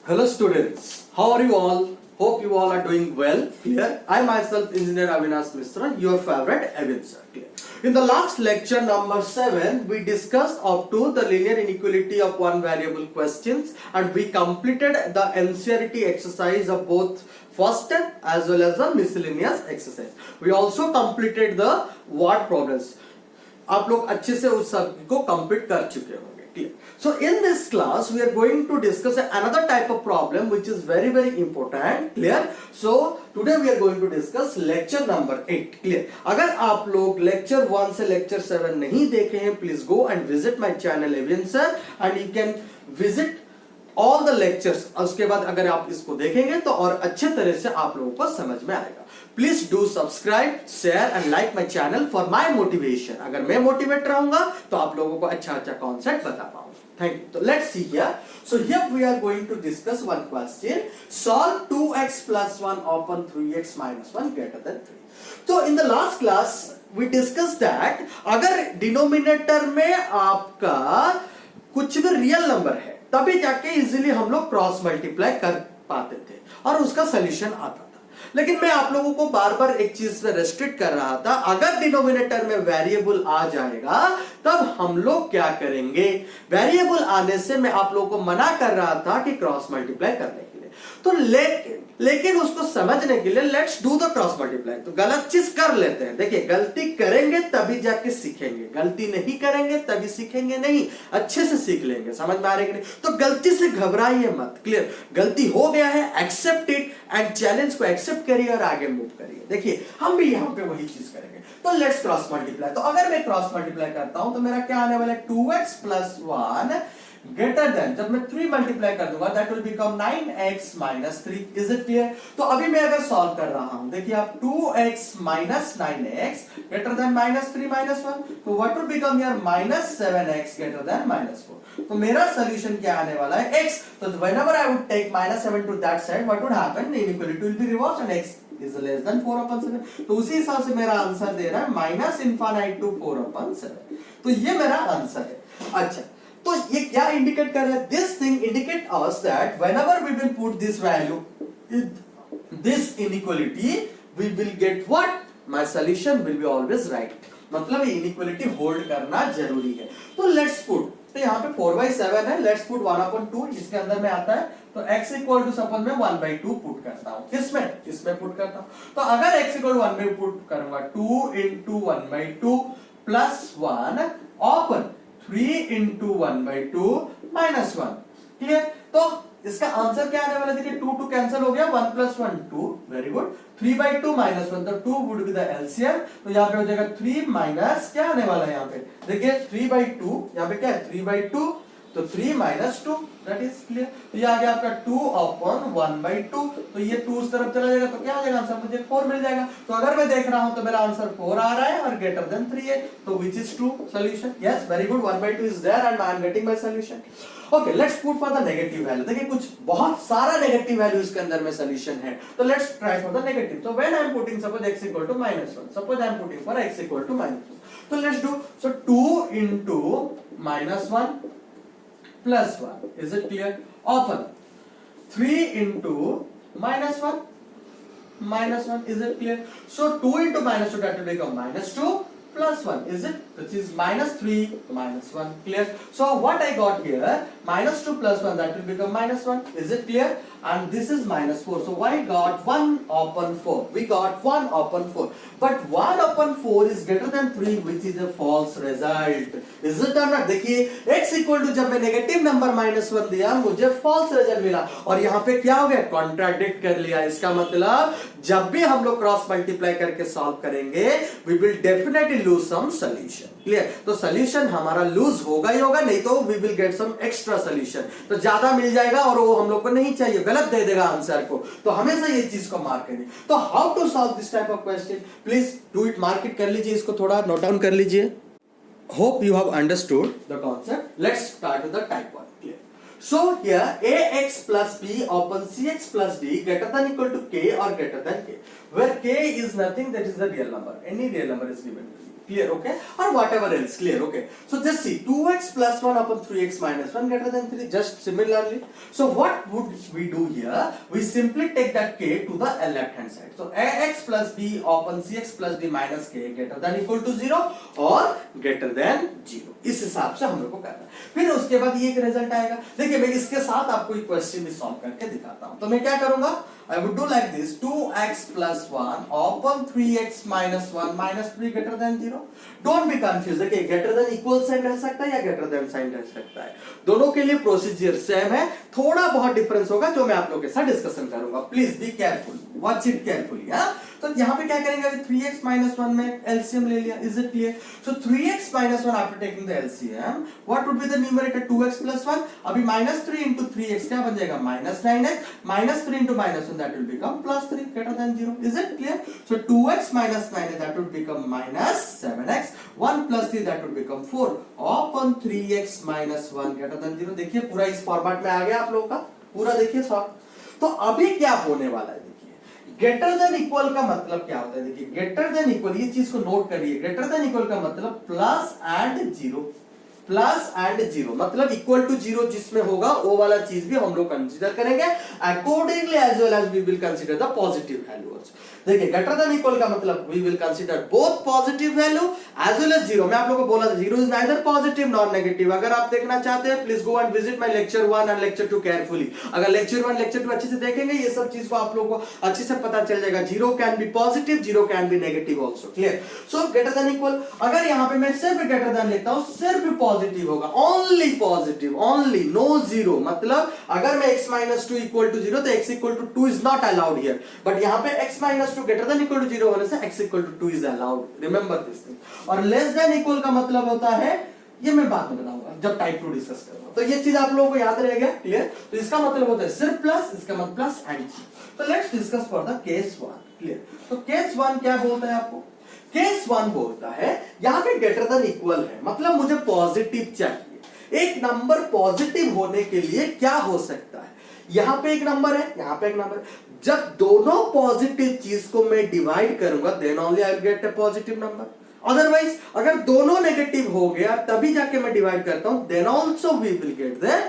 Hello students, how are you all? Hope you all are doing well. Clear? I myself, Engineer Avinash Mishra, your favorite Avinash. Clear? In the last lecture number 7, we discussed up to the linear inequality of one variable questions, and we completed the NCERT exercise of both first step as well as the miscellaneous exercise. We also completed the word problems. आप लोग अच्छे से उस सब को complete कर चुके होंगे. Clear? So in this class we are going to discuss another type of problem which is very important. Clear? So today we are going to discuss lecture number 8. Clear? अगर आप लोग lecture 1 से lecture 7 नहीं देखे हैं, please go and visit my channel Evian sir and you can visit all the lectures. उसके बाद अगर आप इसको देखेंगे तो और अच्छे तरह से आप लोगों को समझ में आएगा. Please do subscribe, share and like my channel for my motivation. अगर मैं मोटिवेट रहूंगा तो आप लोगों को अच्छा कॉन्सेप्ट बता पाऊंगा. Thank you. So let's see here. So here we are going to discuss one question. Solve 2x plus 1 upon 3x minus 1 greater than 3. So in the last class we discussed that अगर denominator में आपका कुछ भी real number है तभी जाके easily हम लोग क्रॉस मल्टीप्लाई कर पाते थे और उसका सोल्यूशन आता था. लेकिन मैं आप लोगों को बार बार एक चीज पे रेस्ट्रिक्ट कर रहा था, अगर डिनोमिनेटर में वेरिएबल आ जाएगा तब हम लोग क्या करेंगे. वेरिएबल आने से मैं आप लोगों को मना कर रहा था कि क्रॉस मल्टीप्लाई करने के लिए. तो लेकिन उसको समझने के लिए let's do the cross multiply. तो गलत चीज कर लेते हैं. देखिए, गलती करेंगे तभी जाके सीखेंगे, गलती नहीं करेंगे तभी सीखेंगे नहीं. अच्छे से सीख लेंगे. समझ में आ रही है कि नहीं? तो गलती से घबराइए मत. क्लियर? गलती हो गया है, एक्सेप्ट इट एंड चैलेंज को एक्सेप्ट करिए और आगे मूव करिए. देखिए, हम भी यहाँ पे वही चीज करेंगे. तो लेट्स क्रॉस मल्टीप्लाई. तो अगर मैं क्रॉस मल्टीप्लाई करता हूं तो मेरा क्या आने वाला है, 2x प्लस 1 ग्रेटर देन, जब मैं 3 मल्टीप्लाई कर दूंगा that will become 9x minus 3. Is it clear? तो अभी मैं अगर सॉल्व कर रहा हूं, देखिए आप 2x minus 9x greater than minus 3 minus 1, तो what will become here minus 7x greater than minus 4. तो मेरा सॉल्यूशन क्या आने वाला है, x. तो whenever I would take minus 7 to that side, what would happen, inequality will be reverse and x is less than 4 upon 7. तो उसी हिसाब से मेरा आंसर दे रहा है माइनस इनफाइनाइट टू 4 upon 7. तो ये मेरा आंसर है. अच्छा, तो ये क्या इंडिकेट कर रहा है, this thing indicate us that whenever we will put this value in this inequality we will get what, my solution will be always right. मतलब ये इनइक्वालिटी होल्ड करना जरूरी है. तो लेट्स पुट, तो यहाँ पे 4/7 है, लेट्स पुट 1/2 इसके अंदर में आता है. तो x इक्वल टू सपोज मैं 1/2 पुट करता हूँ. किसमें पुट करता हूँ. तो अगर x इक्वल 1/2 पुट करूंगा, 2 into 1/2 plus 1 open 3 into 1/2 minus 1. Clear? तो इसका आंसर क्या आने वाला है, देखिए 2 कैंसिल हो गया, 1 plus 1 2. Very good. 3/2 माइनस 1, तो 2 वुड बी द एलसीएम. तो यहाँ पे हो जाएगा 3 माइनस क्या आने वाला है यहाँ पे, देखिए 3/2, यहाँ पे क्या है 3/2, तो 3 माइनस 2, दैट इज क्लियर. तो ये आ गया आपका 2 upon 1/2. तो ये 2 उस तरफ चला जाएगा तो क्या आ जाएगा आंसर, मुझे 4 मिल जाएगा. तो अगर मैं देख रहा हूं तो मेरा आंसर 4 आ रहा है और ग्रेटर देन 3 है, तो which is true solution. Yes, very good. 1/2 is there and I am getting my solution. Okay, let's put for the negative value. देखिए कुछ बहुत सारा नेगेटिव वैल्यू इसके अंदर में सॉल्यूशन है. तो let's try for the negative. तो when I am putting suppose x equal to -1, suppose I am putting for x equal to -1. तो let's do. So 2 into -1 plus 1, is it clear? Open 3 into -1 minus 1, is it clear? So 2 into -2, that will become -2 plus 1, is it, which is -3 minus 1. Clear? So what I got here, -2 plus 1, that will become -1, is it clear? And this is -4, so I got 1 upon 4. We got 1 upon 4, but 1 upon 4 is greater than 3, which is a false result. Is it or not? देखिए x equal to, जब मैं negative number -1 दिया मुझे false result मिला, और यहाँ पे क्या हो गया, कॉन्ट्राडिक्ट कर लिया. इसका मतलब जब भी हम लोग क्रॉस मल्टीप्लाई करके सॉल्व करेंगे we will definitely lose some solution. Clear? तो सॉल्यूशन हमारा लूज होगा ही होगा, नहीं तो we will get some extra solution. तो ज्यादा मिल जाएगा और वो हम लोग को नहीं चाहिए, गलत दे देगा आंसर को. तो हमेशा ये चीज को मार्क करिए. तो how to solve this type of question, please do it. Mark it कर लीजिए, इसको थोड़ा नोट डाउन कर लीजिए. Hope you have understood the concept. Let's start with the type 1. Clear? So here ax plus b upon cx plus d greater than equal to k or greater than k, where k is nothing, that is the real number. Any real number is given to you. clear, okay, or whatever else, clear, okay. So just see 2x plus 1 upon 3x minus 1 greater than 3, just similarly. So what would we do here? We simply take that k to the left hand side. So ax plus b upon cx plus d minus k greater than equal to 0 or greater than 0, इस हिसाब से हम लोग को करना है। फिर उसके बाद ये एक रिजल्ट आएगा। देखिए मैं इसके साथ आपको एक क्वेश्चन भी सॉल्व करके दिखाता हूं। तो मैं क्या करूंगा, I would do like this, 2x plus 1 upon 3x minus 1 minus 3 greater than 0. Don't be confused, देखिए greater than equal साइन रह सकता है या greater than साइन रह सकता है, दोनों के लिए प्रोसीजर सेम है, थोड़ा बहुत डिफरेंस होगा जो मैं आप लोगों के साथ डिस्कशन करूंगा। Please be careful, watch it carefully. तो यहाँ पे क्या करेंगे, अभी 3x minus 1 में LCM ले लिया, is it clear? So 3x minus 1 after taking the LCM, what would be the numerator? 2x plus 1. अभी minus 3 into 3x क्या बन जाएगा, minus 9x, minus 3 into minus 1 that will become plus 3 greater than 0, is it clear? So 2x minus 9 that would become minus 7x, 1 plus 3 that would become 4 upon 3x minus 1 greater than 0। देखिए पूरा इस format में आ गया आप लोगों का, पूरा देखिए सॉल्व। तो अभी क्या होने वाला है, ग्रेटर देन इक्वल का मतलब क्या होता है, देखिए ग्रेटर देन इक्वल, ये चीज को नोट करिए, ग्रेटर देन इक्वल का मतलब plus and zero, plus and zero मतलब इक्वल टू जीरो जिसमें होगा वो वाला चीज भी हम लोग कंसीडर करेंगे। Accordingly as well as we will consider the positive value also. देखिए ग्रेटर देन इक्वल का मतलब we will consider both positive value as well as zero. मैं आप लोगों को बोला था zero is neither positive nor negative. अगर आप देखना चाहते हैं please go and visit my lecture 1 and lecture 2 carefully. अगर लेक्चर 1 लेक्चर 2 अच्छे से देखेंगे ये सब चीज को आप लोगों को अच्छे से पता चल जाएगा। Zero can be positive, zero can be negative also, clear. So greater than equal, अगर यहां पे मैं सिर्फ ग्रेटर देन लिखता हूं सिर्फ पॉजिटिव होगा, only positive, only, no zero. मतलब अगर मैं x - 2 इक्वल टू 0 तो x equal to 2 is not allowed here, but यहां पे x - 2 greater than equal to 0 होने से x equal to 2 is allowed. Remember this thing. और लेस देन इक्वल का मतलब होता है, ये मैं बाद में बताऊंगा जब टाइप 2 डिस्कस करूंगा, तो ये चीज आप लोगों को याद रहेगा, क्लियर। तो इसका मतलब होता है सिर्फ प्लस, इसका मतलब प्लस एंड जी। तो let's discuss for the case 1, clear. तो केस 1 क्या बोलता है आपको, केस 1 बोलता है यहां पे ग्रेटर देन इक्वल है, मतलब मुझे पॉजिटिव चाहिए। एक नंबर पॉजिटिव होने के लिए क्या हो सकता है, यहां पे एक नंबर है, यहां पे एक नंबर है। जब दोनों पॉजिटिव चीज को मैं डिवाइड करूंगा then only I will get a positive number. Otherwise अगर दोनों नेगेटिव हो गया तभी जाके मैं डिवाइड करता हूं, then also we will get the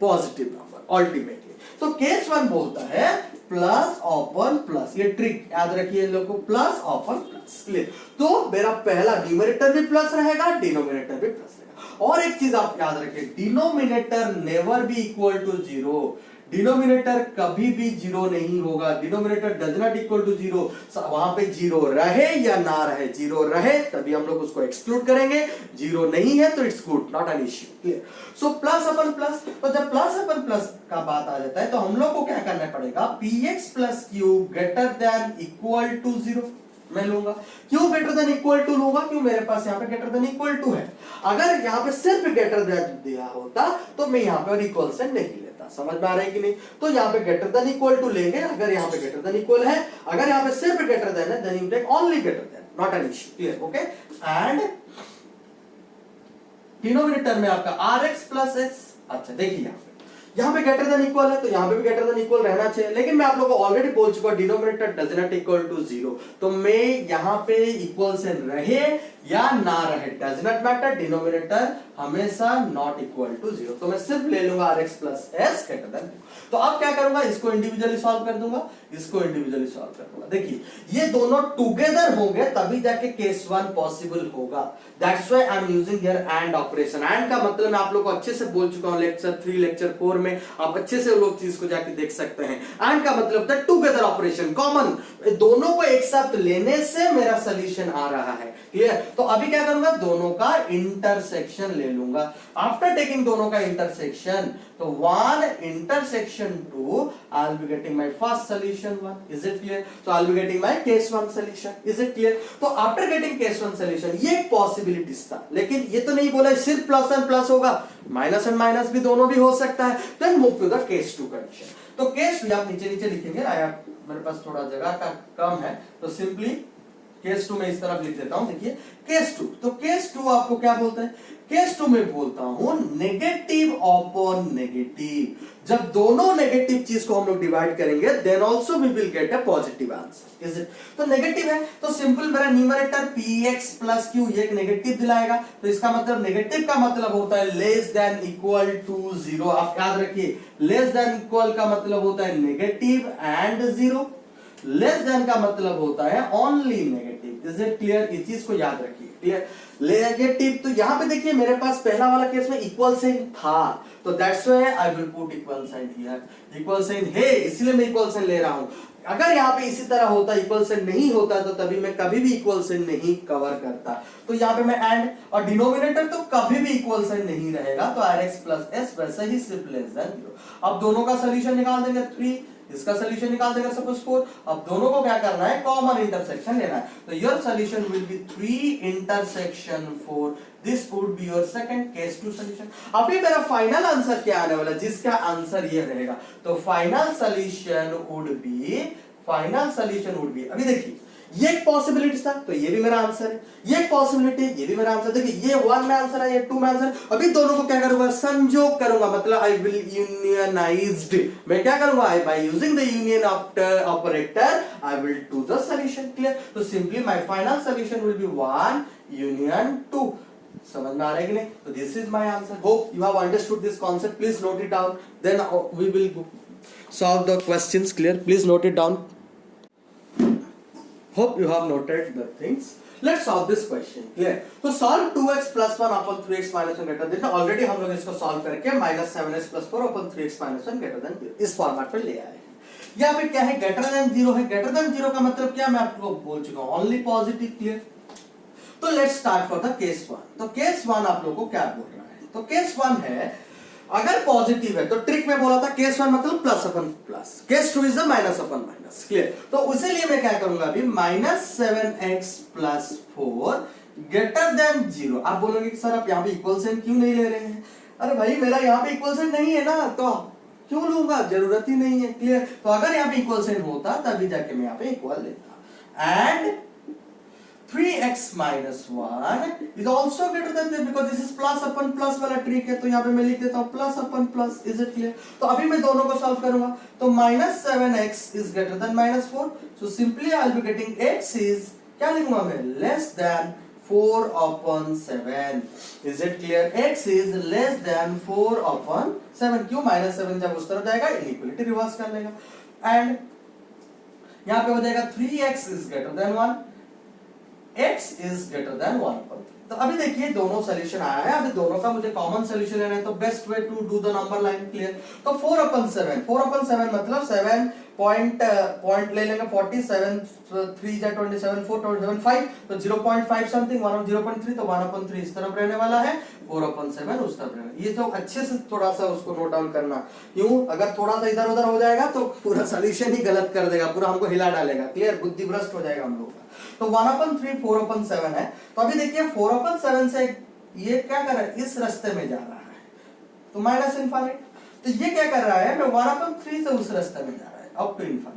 positive number ultimately. तो केस 1 बोलता है प्लस अपॉन प्लस, ये ट्रिक याद रखिए इन लोगों को, प्लस अपॉन प्लस, क्लियर। तो मेरा पहला न्यूमरेटर भी प्लस रहेगा, डिनोमिनेटर भी प्लस रहेगा। और एक चीज आप याद रखिए, denominator never be equal to zero. Denominator कभी भी जीरो नहीं होगा, denominator does not equal to zero. वहां पे जीरो रहे या ना रहे, जीरो रहे तभी हम लोग उसको एक्सक्लूड करेंगे, जीरो नहीं है तो it's good, not an issue, clear. So plus upon plus, तो जब प्लस अपन प्लस का बात आ जाता है तो हम लोग को क्या करना पड़ेगा, px plus q greater than equal to zero मैं लूंगा। क्यों ग्रेटर देन इक्वल टू लूंगा, क्यों मेरे पास यहाँ पे ग्रेटर देन इक्वल टू है। अगर यहाँ पे सिर्फ ग्रेटर देन दिया होता तो मैं यहाँ पे इक्वल से नहीं लेता। समझ में आ रहा है कि नहीं। तो यहाँ पे ग्रेटर देन इक्वल टू लेंगे, अगर यहाँ पे ग्रेटर देन इक्वल है, अगर यहाँ पे सिर्फ ग्रेटर देन है then you take only greater than, not an issue, clear, okay. And denominator में आपका rx प्लस x, अच्छा देखिए यहाँ पे ग्रेटर देन इक्वल है तो यहाँ पे भी ग्रेटर देन इक्वल रहना चाहिए, लेकिन मैं आप लोगों को ऑलरेडी बोल चुका हूं denominator does not equal to zero. तो मैं यहाँ पे इक्वल से रहे या ना रहे डज नॉट मैटर, डिनोमिनेटर हमेशा नॉट इक्वल टू जीरो। तो मैं सिर्फ ले लूंगा rx plus s greater than. तो अब क्या करूंगा, इसको इंडिविजुअली सॉल्व कर दूंगा, इसको इंडिविजुअली सॉल्व कर दूंगा। देखिए ये दोनों टुगेदर होंगे तभी जाके केस 1 पॉसिबल होगा। That's why I am using here and operation. And का मतलब मैं आप लोगों को अच्छे से बोल चुका हूं लेक्चर 3 लेक्चर 4 में, आप अच्छे से लोग चीज को जाके देख सकते हैं। एंड का मतलब होता है टुगेदर ऑपरेशन, कॉमन, दोनों को एक साथ लेने से मेरा सॉल्यूशन आ रहा है, क्लियर। तो अभी क्या करूंगा, दोनों का इंटरसेक्शन ले लूंगा। आफ्टर टेकिंग दोनों का इंटरसेक्शन, तो 1 intersection 2, I'll be getting my first solution 1. Is it clear? So I'll be getting my case 1 solution. Is it clear? तो after getting case 1 solution, ये एक possibilities था, लेकिन ये तो नहीं बोला सिर्फ प्लस एंड प्लस होगा, माइनस एंड माइनस भी दोनों भी हो सकता है। Then move to the case 2 condition. तो case 2 आप नीचे नीचे लिखेंगे, मेरे पास थोड़ा जगह का कम है तो सिंपली केस 2 में इस तरफ लिख देता हूं। देखिए केस 2, तो केस 2 आपको क्या बोलता है, केस 2 में बोलता हूं नेगेटिव अपॉन नेगेटिव, जब दोनों नेगेटिव चीज को हम लोग डिवाइड करेंगे then also we will get a positive answer, is it? तो नेगेटिव है तो सिंपल मेरा न्यूमरेटर px प्लस q ये एक नेगेटिव दिलाएगा, तो इसका मतलब नेगेटिव का मतलब होता है लेस देन इक्वल टू 0। आप याद रखिए लेस देन इक्वल का मतलब होता है नेगेटिव एंड 0, लेस देन का मतलब होता है only negative, is it clear? इस चीज को याद रखिए, क्लियर? नेगेटिव तो यहां पे देखिए मेरे पास पहला वाला केस में इक्वल साइन था, तो that's why I will put equal sign here, equal sign है इसलिए मैं इक्वल साइन ले रहा हूं। अगर यहाँ पे इसी तरह होता इक्वल साइन नहीं होता तो तभी मैं कभी भी इक्वल साइन नहीं कवर करता, तो यहाँ पे मैं एंड और डिनोमिनेटर तो कभी भी इक्वल साइन नहीं रहेगा, तो rx प्लस s वैसे ही सिर्फ लेस देन 0। अब दोनों का सोल्यूशन निकाल देंगे 3, इसका सोल्यूशन निकाल देगा सपोज 4। अब दोनों को क्या करना है, कॉमन इंटरसेक्शन लेना है, तो your solution will B 3 intersection 4, this would be your second case 2 solution. अभी मेरा फाइनल आंसर क्या आने वाला, जिसका आंसर ये रहेगा, तो फाइनल सोल्यूशन वुड बी अभी देखिए ये एक पॉसिबिलिटी था तो ये भी मेरा आंसर है, ये एक पॉसिबिलिटी ये भी मेरा आंसर। देखिए ये 1 में आंसर है, ये 2 में आंसर। अभी दोनों को क्या करूंगा, संयोग करूंगा, मतलब आई विल यूनियनाइज्ड। मैं क्या करूंगा, by using the union operator I will do the solution, clear? तो simply my final solution will be 1 union 2। समझ में आ रहा है कि नहीं? तो this is my answer. Hope you have understood this concept, please note it down, then we will solve the questions, clear? Please note it down. Hope you have noted the things. Let's solve this question, clear? तो solve 2x plus 1 upon 3x minus 1 greater than, already हम लोग इसको solve करके minus 7x plus 4 upon 3x minus 1 greater than 0 इस format पे ले आए हैं। यहाँ पे क्या है, greater than 0 है। greater than 0 का मतलब क्या, मैं आपको बोल चुका हूँ, only positive, clear? तो let's start for the case 1। तो case 1 आप लोग को क्या बोल रहा है, तो case 1 है अगर पॉजिटिव है तो ट्रिक में बोला था केस 1 मतलब plus upon plus, case 2 is the minus upon minus, clear? तो उसी लिए मैं क्या करूंगा अभी, -7x प्लस 4 ग्रेटर देन 0। आप बोलोगे कि सर आप यहाँ पे इक्वल साइन क्यों नहीं ले रहे हैं? अरे भाई मेरा यहाँ पे इक्वल साइन नहीं है ना, तो क्यों लूंगा, जरूरत ही नहीं है, क्लियर? तो अगर यहाँ पे इक्वल साइन होता तभी जाके मैं यहाँ पे इक्वल लेता। And 3x minus 1 is also greater than 0 because this is plus upon plus वाला ट्रिक है, तो यहाँ पे मैं लिख देता हूँ plus upon plus, is it clear? तो अभी मैं दोनों को सॉल्व करूंगा, तो -7x is greater than -4, so simply I'll be getting x is क्या लिखूंगा मैं, less than 4 upon 7, is it clear? x is less than 4 upon 7, क्यों? -7 जब उस तरफ जाएगा इनइक्वालिटी रिवर्स कर लेगा, एंड यहाँ पे हो जाएगा 3x is greater than 1, x is greater than 1 पर। तो अभी देखिए दोनों सॉल्यूशन आया है, अभी दोनों का मुझे कॉमन सॉल्यूशन लेना है, तो best way to do the number line, clear? तो 4/7 मतलब 7 पॉइंट ले लेंगे 47 3 जा 27 4 27 5, तो 0.5 समथिंग 0.3, तो 1/3 इस तरफ रहने वाला है, 4/7 उस तरफ रहने। ये तो अच्छे से थोड़ा सा उसको नोट डाउन करना, क्यों? अगर थोड़ा सा इधर उधर हो जाएगा तो पूरा सॉल्यूशन ही गलत कर देगा, पूरा हमको हिला डालेगा, क्लियर? बुद्धि भ्रष्ट हो जाएगा हम लोग का। तो 1/3 4/7 है, तो अभी देखिए 4/7 से ये क्या कर रहा है, इस रास्ते में जा रहा है, तो माइनस इनफाइनाइट, तो ये क्या कर रहा है, मैं 1/3 से उस रास्ते में जा रहा है अप टू इनफाइनाइट।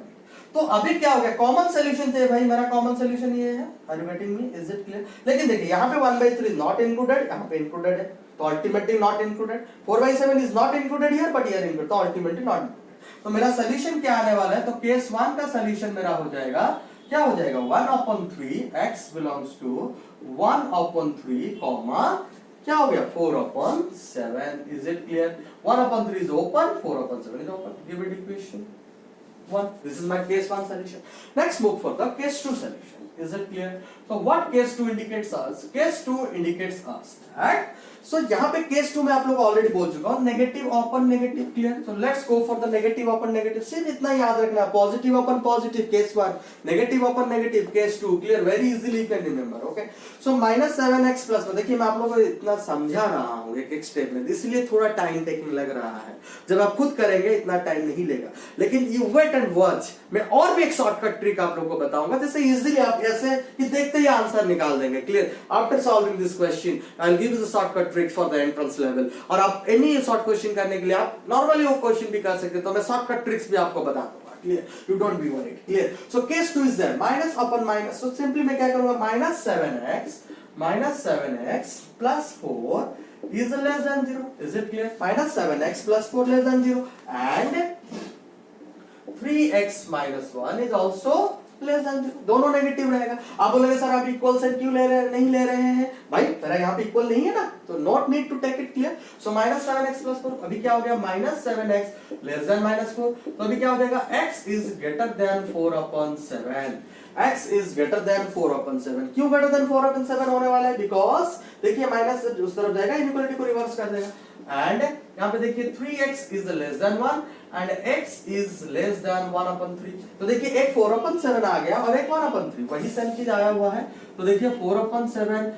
तो अभी क्या हो गया, कॉमन सॉल्यूशन थे भाई, मेरा कॉमन सॉल्यूशन ये है, are you getting me, is it clear? लेकिन देखिए यहाँ पे 1/3 नॉट इंक्लूडेड, यहाँ पे इंक्लूडेड है, तो ultimately not included. 4/7 is not included here but here included, तो अल्टीमेटली नॉट इंक्लूडेड। तो मेरा सॉल्यूशन क्या आने वाला है, तो केस 1 का सॉल्यूशन मेरा हो जाएगा, क्या हो जाएगा, 1/3 x बिलोंग्स टू 1/3 कॉमा क्या हो गया 4/7, is it clear? 1/3 is open, 4/7 is open, give it equation 1. This is my case 1 solution. Next move for the case 2 solution, is it clear? So what case 2 indicates us, case 2 indicates us that, so यहाँ पे case 2 में आप लोग already बोल चुका हूँ, negative open negative, clear? So let's go for the negative open negative, सिर्फ इतना याद रखना, positive open positive case 1, negative open negative case 2, clear? Very easily you can remember, okay? So -7x plus में देखिए मैं आप लोगों को इतना समझा रहा हूँ एक एक स्टेप में, इसलिए थोड़ा टाइम टेकिंग लग रहा है, जब आप खुद करेंगे इतना टाइम नहीं लेगा, लेकिन यू वेट एंड वॉच। मैं और भी एक शॉर्टकट ट्रिक आप लोगों को बताऊंगा, जैसे इजीली आप ऐसे कि देखते ही आंसर निकाल देंगे, clear? After solving this question I will give you the shortcut trick for the entrance level, और आप एनी शॉर्ट क्वेश्चन करने के लिए आप नॉर्मली वो क्वेश्चन भी कर सकते हैं, तो मैं शॉर्टकट ट्रिक्स भी आपको बता दूंगा, clear? You don't be worried, clear? So case 2 is there, minus upon minus, so simply मैं क्या करूंगा, -7x minus 7x plus 4 is less than 0. Is it clear? Minus 7x plus 4 less than 0 and 3x minus 1 is also less than 0. दोनों negative रहेगा. आप बोलोगे sir आप equal sign क्यों नहीं ले रहे हैं भाई, मेरा यहाँ पे इक्वल नहीं है ना, तो not need to take it clear. So minus 7x plus 4 अभी क्या हो गया, minus 7x less than minus 4. तो अभी क्या हो जाएगा, x is greater then 4/7. x is greater then 4/7. क्यों ग्रेटर देन 4/7 होने वाला है, बिकॉज देखिए माइनस उस तरफ जाएगा, इनइक्वालिटी को रिवर्स कर देगा. एंड यहाँ पे देखिए 3x is less then 1 and x is less then 1/3. तो देखिए एक 4/7 आ गया और एक 1/3, वही सेम चीज आया हुआ है. तो देखिए 4/7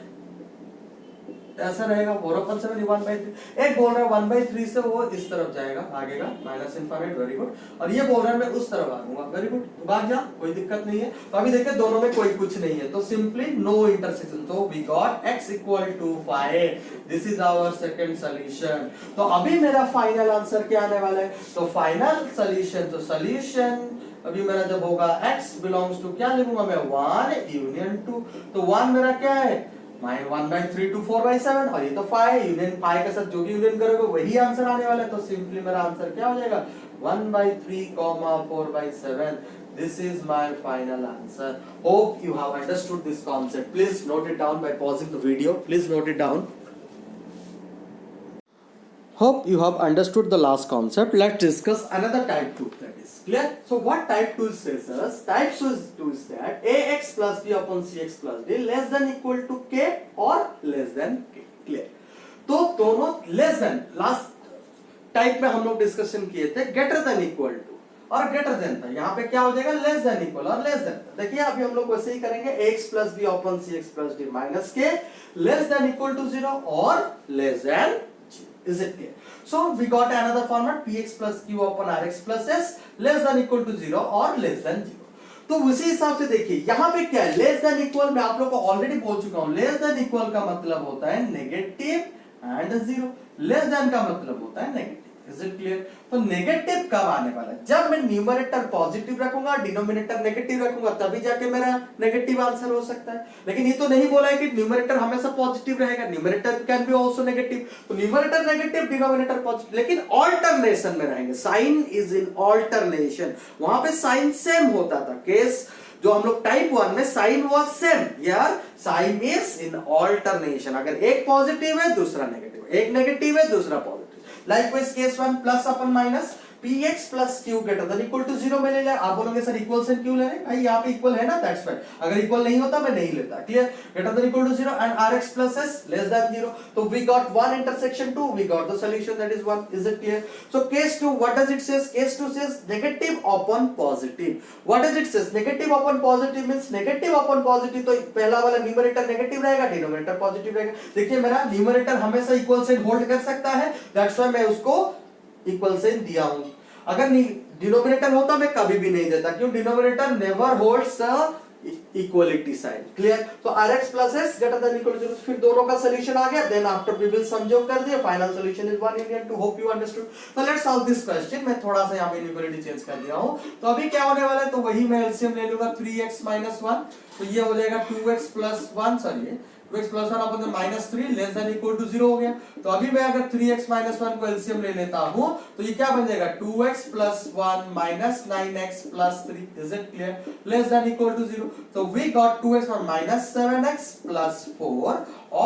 ऐसा रहेगा, 4/7 1/3. एक बोल रहा है 1/3 से वो इस तरफ जाएगा, भागेगा माइनस इनफाइनाइट, वेरी गुड. और ये बोल रहा है मैं उस तरफ भागूंगा, वेरी गुड, तो भाग जा, कोई दिक्कत नहीं है. तो अभी देखिए दोनों में कोई कुछ नहीं है, तो सिंपली नो इंटरसेक्शन. तो we got x equal to 5. This is our second solution. तो अभी मेरा फाइनल आंसर क्या आने वाला है, तो फाइनल सॉल्यूशन, तो सॉल्यूशन अभी मेरा जब होगा x बिलोंग्स टू क्या लिखूंगा मैं, 1 यूनियन 2. तो 1 मेरा क्या है, 1/3 to 4/7 और ये तो 5 यूनियन 5 के साथ जो भी यूनियन करोगे वही आंसर आने वाला है. तो सिंपली मेरा आंसर क्या हो जाएगा, 1/3, 4/7. This is my final answer. Hope you have understood this concept. Please note it down by pausing the video. Please note it down. Hope you have understood the last concept. Let's discuss another type 2, that is clear. So what type 2 says us? Type 2 is that ax plus b upon cx plus d less than equal to k or less than k. Clear. तो दोनों less than, last type में हम लोग discussion किए थे greater than equal to और greater than था. यहाँ पे क्या हो जाएगा, less than equal और less than. देखिए अभी हम लोग वैसे ही करेंगे, ax plus b upon cx plus d minus k less than equal to 0 और less than. Is it clear? So we got another format, px plus q upon rx plus s less than equal to 0 और less than 0. तो उसी हिसाब से देखिए यहाँ पे क्या है, लेस देन इक्वल. मैं आप लोग को ऑलरेडी बोल चुका हूं, लेस देन इक्वल का मतलब होता है नेगेटिव एंड 0. लेस देन का मतलब होता है नेगेटिव. Is it clear? तो नेगेटिव कब आने वाला है, जब मैं न्यूमरेटर पॉजिटिव रखूंगा, डिनोमिनेटर नेगेटिव रखूंगा, तभी जाके मेरा नेगेटिव आंसर हो सकता है. लेकिन ये तो नहीं बोला है कि न्यूमरेटर हमेशा पॉजिटिव रहेगा, numerator can be also negative. तो न्यूमरेटर नेगेटिव, डिनोमिनेटर पॉजिटिव, लेकिन ऑल्टरनेशन में रहेंगे. Sign is in alternation. वहां पे साइन सेम होता था. केस जो हम लोग टाइप 1 में साइन वाज सेम, यार साइन इज इन ऑल्टरनेशन. अगर एक पॉजिटिव है दूसरा नेगेटिव, एक नेगेटिव है दूसरा positive. Likewise case 1 plus upon minus px plus q greater than equal to 0 में ले लिया. आप बोलोगे सर इक्वल से क्यों ले रहे हैं भाई, यहाँ पे इक्वल है ना, दैट्स फाइन. अगर इक्वल नहीं होता मैं नहीं लेता. Clear? greater than equal to 0 and rx plus s less than 0. तो we got one intersection 2, we got the solution, that is 1. Is it clear? So case 2, what does it says? Case 2 says negative upon positive. What does it says? Negative upon positive means negative upon positive. तो पहला वाला numerator negative रहेगा, denominator positive रहेगा. देखिए मेरा numerator हमेशा equal sign hold कर सकता है, दैट्स व्हाई मैं उसको इक्वल साइन दिया हूं. अगर डिनोमिनेटर होता मैं कभी भी नहीं देता, क्यों, denominator never holds equality sign. Clear? तो rx plus s greater than equal to 0. फिर दोनों का सॉल्यूशन आ गया. देन आफ्टर वी विल संयोग कर दिया. Final solution is 1 union 2. Hope you understood. तो लेट्स सॉल्व दिस क्वेश्चन. मैं थोड़ा सा यहां पे इनइक्वालिटी चेंज कर दिया हूं. तो अभी क्या होने वाला है, तो वही मैं एलसीएम ले लूंगा, 3x minus 1. तो ये हो जाएगा 2x plus 1, sorry 2x plus 1 upon minus 3 less than equal to 0 हो गया. तो अभी मैं अगर 3x minus 1 को एलसीएम ले लेता हूं तो ये क्या बन जाएगा, 2x plus 1 minus 9x plus 3. Is it clear? Less than equal to 0. तो वी गॉट 2x और minus 7x plus 4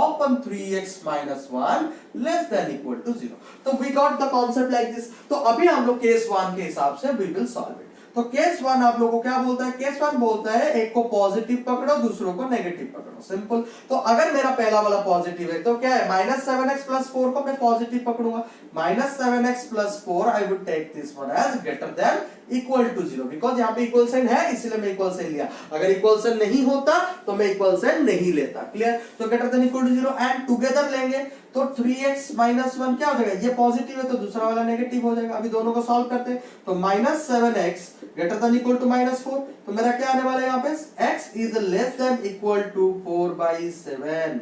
upon 3x minus 1 less than equal to 0. तो we got the concept like this. तो अभी हम लोग case 1 के हिसाब से we will solve it. तो केस 1 आप लोगों को क्या बोलता है, केस 1 बोलता है एक को पॉजिटिव पकड़ो दूसरों को नेगेटिव पकड़ो. सिंपल. तो अगर मेरा पहला वाला पॉजिटिव है तो क्या है, -7x plus 4 को मैं पॉजिटिव पकड़ूंगा. -7x plus 4 I would take this one as greater than equal to 0, because यहाँ पे इक्वल साइन है इसलिए मैं इक्वल साइन लिया. अगर इक्वल साइन नहीं होता तो मैं इक्वल साइन नहीं लेता. क्लियर? तो greater than equal to 0 and together लेंगे तो 3x minus 1 क्या हो जाएगा, ये पॉजिटिव है तो दूसरा वाला नेगेटिव हो जाएगा. अभी दोनों को सॉल्व करते हैं. तो -7x greater than equal to -4. तो मेरा क्या आने वाला है यहाँ पे, x is less than equal to 4/7.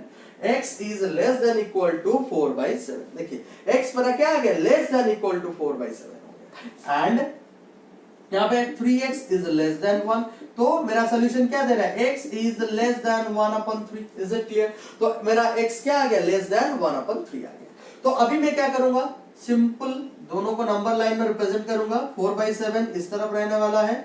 x is less than equal to 4/7. देखिए x मेरा क्या आ गया, less than equal to 4/7 हो गया. एंड यहाँ पे 3x is less than 1, तो मेरा सोल्यूशन क्या दे रहा है, x is less than 1/3. Is it clear? तो मेरा x क्या आ गया, लेस देन 1/3 आ गया. तो अभी मैं क्या करूंगा, सिंपल दोनों को नंबर लाइन में रिप्रेजेंट करूंगा. 4/7 इस तरफ रहने वाला है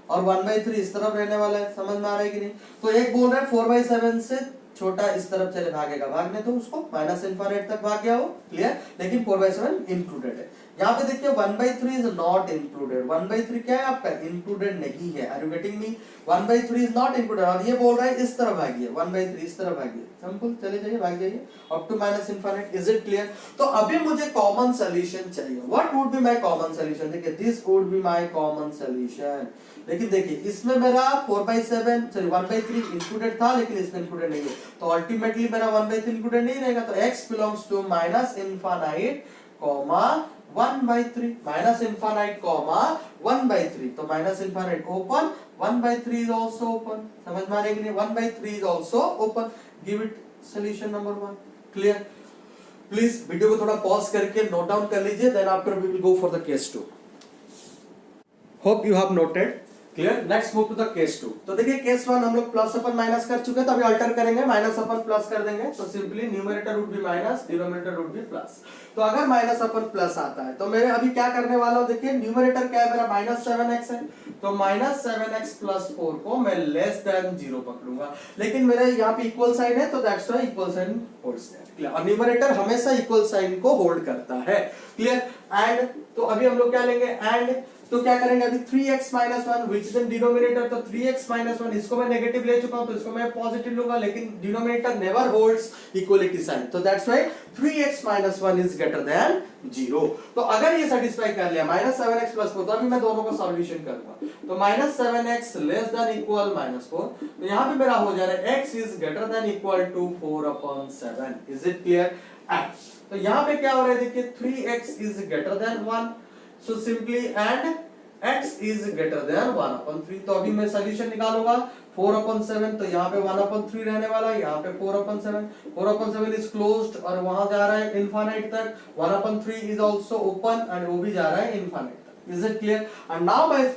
और 1/3 इस तरफ रहने वाला है. समझ में आ रहा है कि नहीं? तो एक बोल रहा है 4/7 से छोटा इस तरफ चले भागेगा, भागने तो उसको माइनस इनफाइनाइट तक भाग गया हो. क्लियर? लेकिन 4/7 इंक्लूडेड है. यहाँ पे देखिए 1/3 इज नॉट इंक्लूडेड. 1/3 क्या है आपका, इंक्लूडेड नहीं है. Are you getting me? 1/3 is not included. और ये बोल रहा है इस तरफ भागिए, 1/3 इस तरफ भागिए. सिंपल, चले जाइए, भाग जाइए up to minus infinite. Is it clear? तो अभी मुझे कॉमन सोल्यूशन चाहिए. What would be my common solution? देखिए this would be my common solution. लेकिन देखिए इसमें मेरा 4/7 सॉरी 1/3 इंक्लूडेड था, लेकिन इसमें इंक्लूडेड नहीं है. तो अल्टीमेटली मेरा 1/3 इंक्लूडेड नहीं रहेगा. तो x belongs to minus infinite comma 1/3, minus infinite comma 1/3. तो minus infinite open, 1/3 is also open. समझ में आ रहा है कि नहीं? 1/3 is also open. Give it solution number 1. Clear? Please video को थोड़ा पॉज करके नोट डाउन कर लीजिए, then after we will go for the case 2. Hope you have noted. Clear? Next move to the case 2. तो देखिए case 1 हम लोग plus अपन minus कर चुके हैं, तो अभी अल्टर करेंगे, माइनस अपन प्लस कर देंगे. तो simply numerator would be minus, denominator would be plus. तो अगर माइनस अपन प्लस आता है तो मेरे अभी क्या करने वाला हूं, देखिए न्यूमरेटर क्या है मेरा, -7x है. तो -7x प्लस 4 को मैं लेस देन 0 पकड़ूंगा. लेकिन मेरे यहाँ पे इक्वल साइन है, तो that's why equal sign holds there. Clear? और न्यूमरेटर हमेशा इक्वल साइन को होल्ड करता है. क्लियर? एंड तो अभी हम लोग क्या लेंगे, एंड तो क्या करेंगे अभी 3x minus 1 which is in denominator. तो 3x minus 1 इसको मैं नेगेटिव ले चुका हूं, तो इसको मैं पॉजिटिव लूंगा. लेकिन denominator never holds equality sign, तो that's why 3x minus 1 is greater than 0. तो अगर ये सेटिस्फाई कर लिया -7x प्लस 4, तो अभी मैं दोनों को सॉल्यूशन करूंगा. तो -7x लेस देन इक्वल -4. तो यहां पे मेरा हो जा रहा है x is greater than equal to 4/7. Is it clear? तो यहां पे क्या हो रहा है, देखिए 3x is greater than 1. So simply and x is greater than 1/3. तो अभी मैं सॉल्यूशन निकालूंगा 4/7. तो यहाँ पे 1/3 रहने वाला है, यहाँ पे 4/7. 4/7 इज क्लोज्ड और वहां जा रहा है इनफाइनाइट तक. 1/3 इज आल्सो ओपन एंड वो भी जा रहा है इनफाइनाइट तक. Is it clear? And now my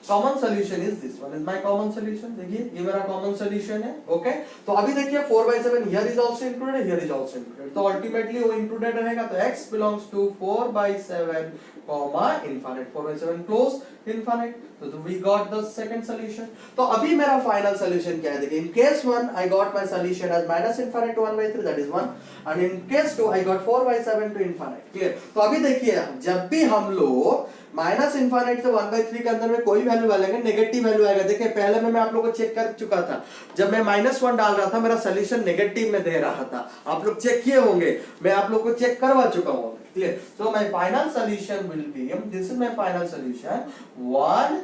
common solution is this one. Is my common solution. देखिए ये मेरा कॉमन सोल्यूशन है. ओके तो अभी देखिए 4/7 here is also included, here is also included. तो अल्टीमेटली वो इंक्लूडेड रहेगा. तो x belongs to 4/7 comma infinite. 4/7 close infinite. तो we got the second solution. तो अभी मेरा फाइनल सोल्यूशन क्या है, देखिए in case 1 I got my solution as minus infinite to 1/3, that is 1. And in case 2 I got 4/7 to infinite. Clear? तो अभी देखिए जब भी हम लोग माइनस इनफाइनाइट से 1/3 के अंदर में कोई वैल्यू डालेंगे, नेगेटिव वैल्यू आएगा. देखिए पहले में मैं आप लोगों को चेक कर चुका था, जब मैं -1 डाल रहा था मेरा सोल्यूशन नेगेटिव में दे रहा था. आप लोग चेक किए होंगे, मैं आप लोग को चेक करवा चुका हूं. Clear? So my final solution will be, this is my final solution 1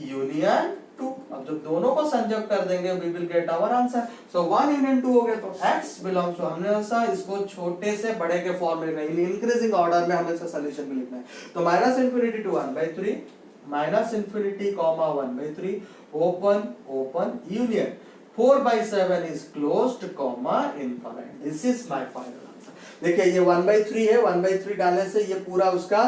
union 2. अब जब दोनों को संजोग कर देंगे we will get our answer. So 1 union 2 हो गया. तो x बिलोंग्स टू, हमने ऐसा इसको छोटे से बड़े के फॉर्म में लिखना है, इंक्रीजिंग ऑर्डर में हमें सोल्यूशन में लिखना है. तो -∞ to 1/3, -∞, 1/3 open open union 4/7 is closed comma infinite. This is my final answer. देखिए ये 1/3 है, 1/3 डालने से ये पूरा उसका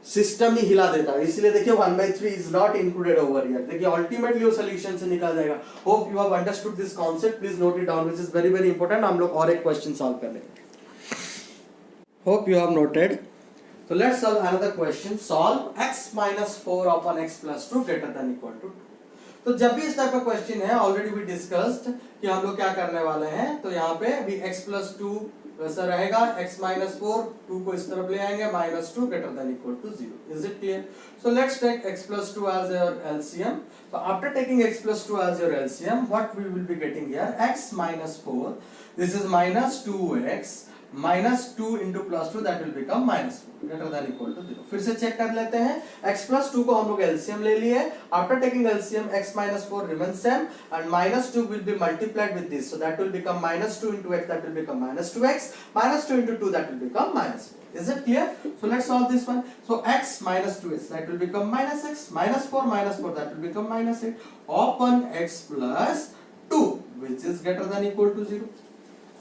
सिस्टम ही हिला देता है. इसलिए देखिए 1/3 is not included over here. देखिए अल्टीमेटली वो सॉल्यूशन से निकल जाएगा. Hope you have understood this concept. Please note it down, which is very very important. हम लोग और एक क्वेश्चन सॉल्व कर लेंगे. Hope you have noted. So let's solve another question. Solve x minus 4 upon x plus 2 greater than equal to 2. तो जब भी इस टाइप का क्वेश्चन है, ऑलरेडी वी डिस्कस्ड कि हम लोग क्या करने वाले हैं. तो यहाँ पे भी x plus 2 वैसा रहेगा, x minus 4 2 को इस तरफ ले आएंगे, -2 greater than equal to 0. Is it clear? So let's take x plus 2 as your LCM. So after taking x plus 2 as your LCM, what we will be getting here? X minus 4. This is minus 2x. -2 into +2 that will become -4 greater than equal to 0. फिर से check कर लेते हैं. x plus 2 को हम लोग LCM ले लिए. After taking LCM, x minus 4 remains same and -2 will be multiplied with this, so that will become -2 into x, that will become -2x, -2 into 2 that will become -4. Is it clear? So let's solve this one. So x minus 2x that will become -x, -4 that will become -8 upon x plus 2 which is greater than equal to 0.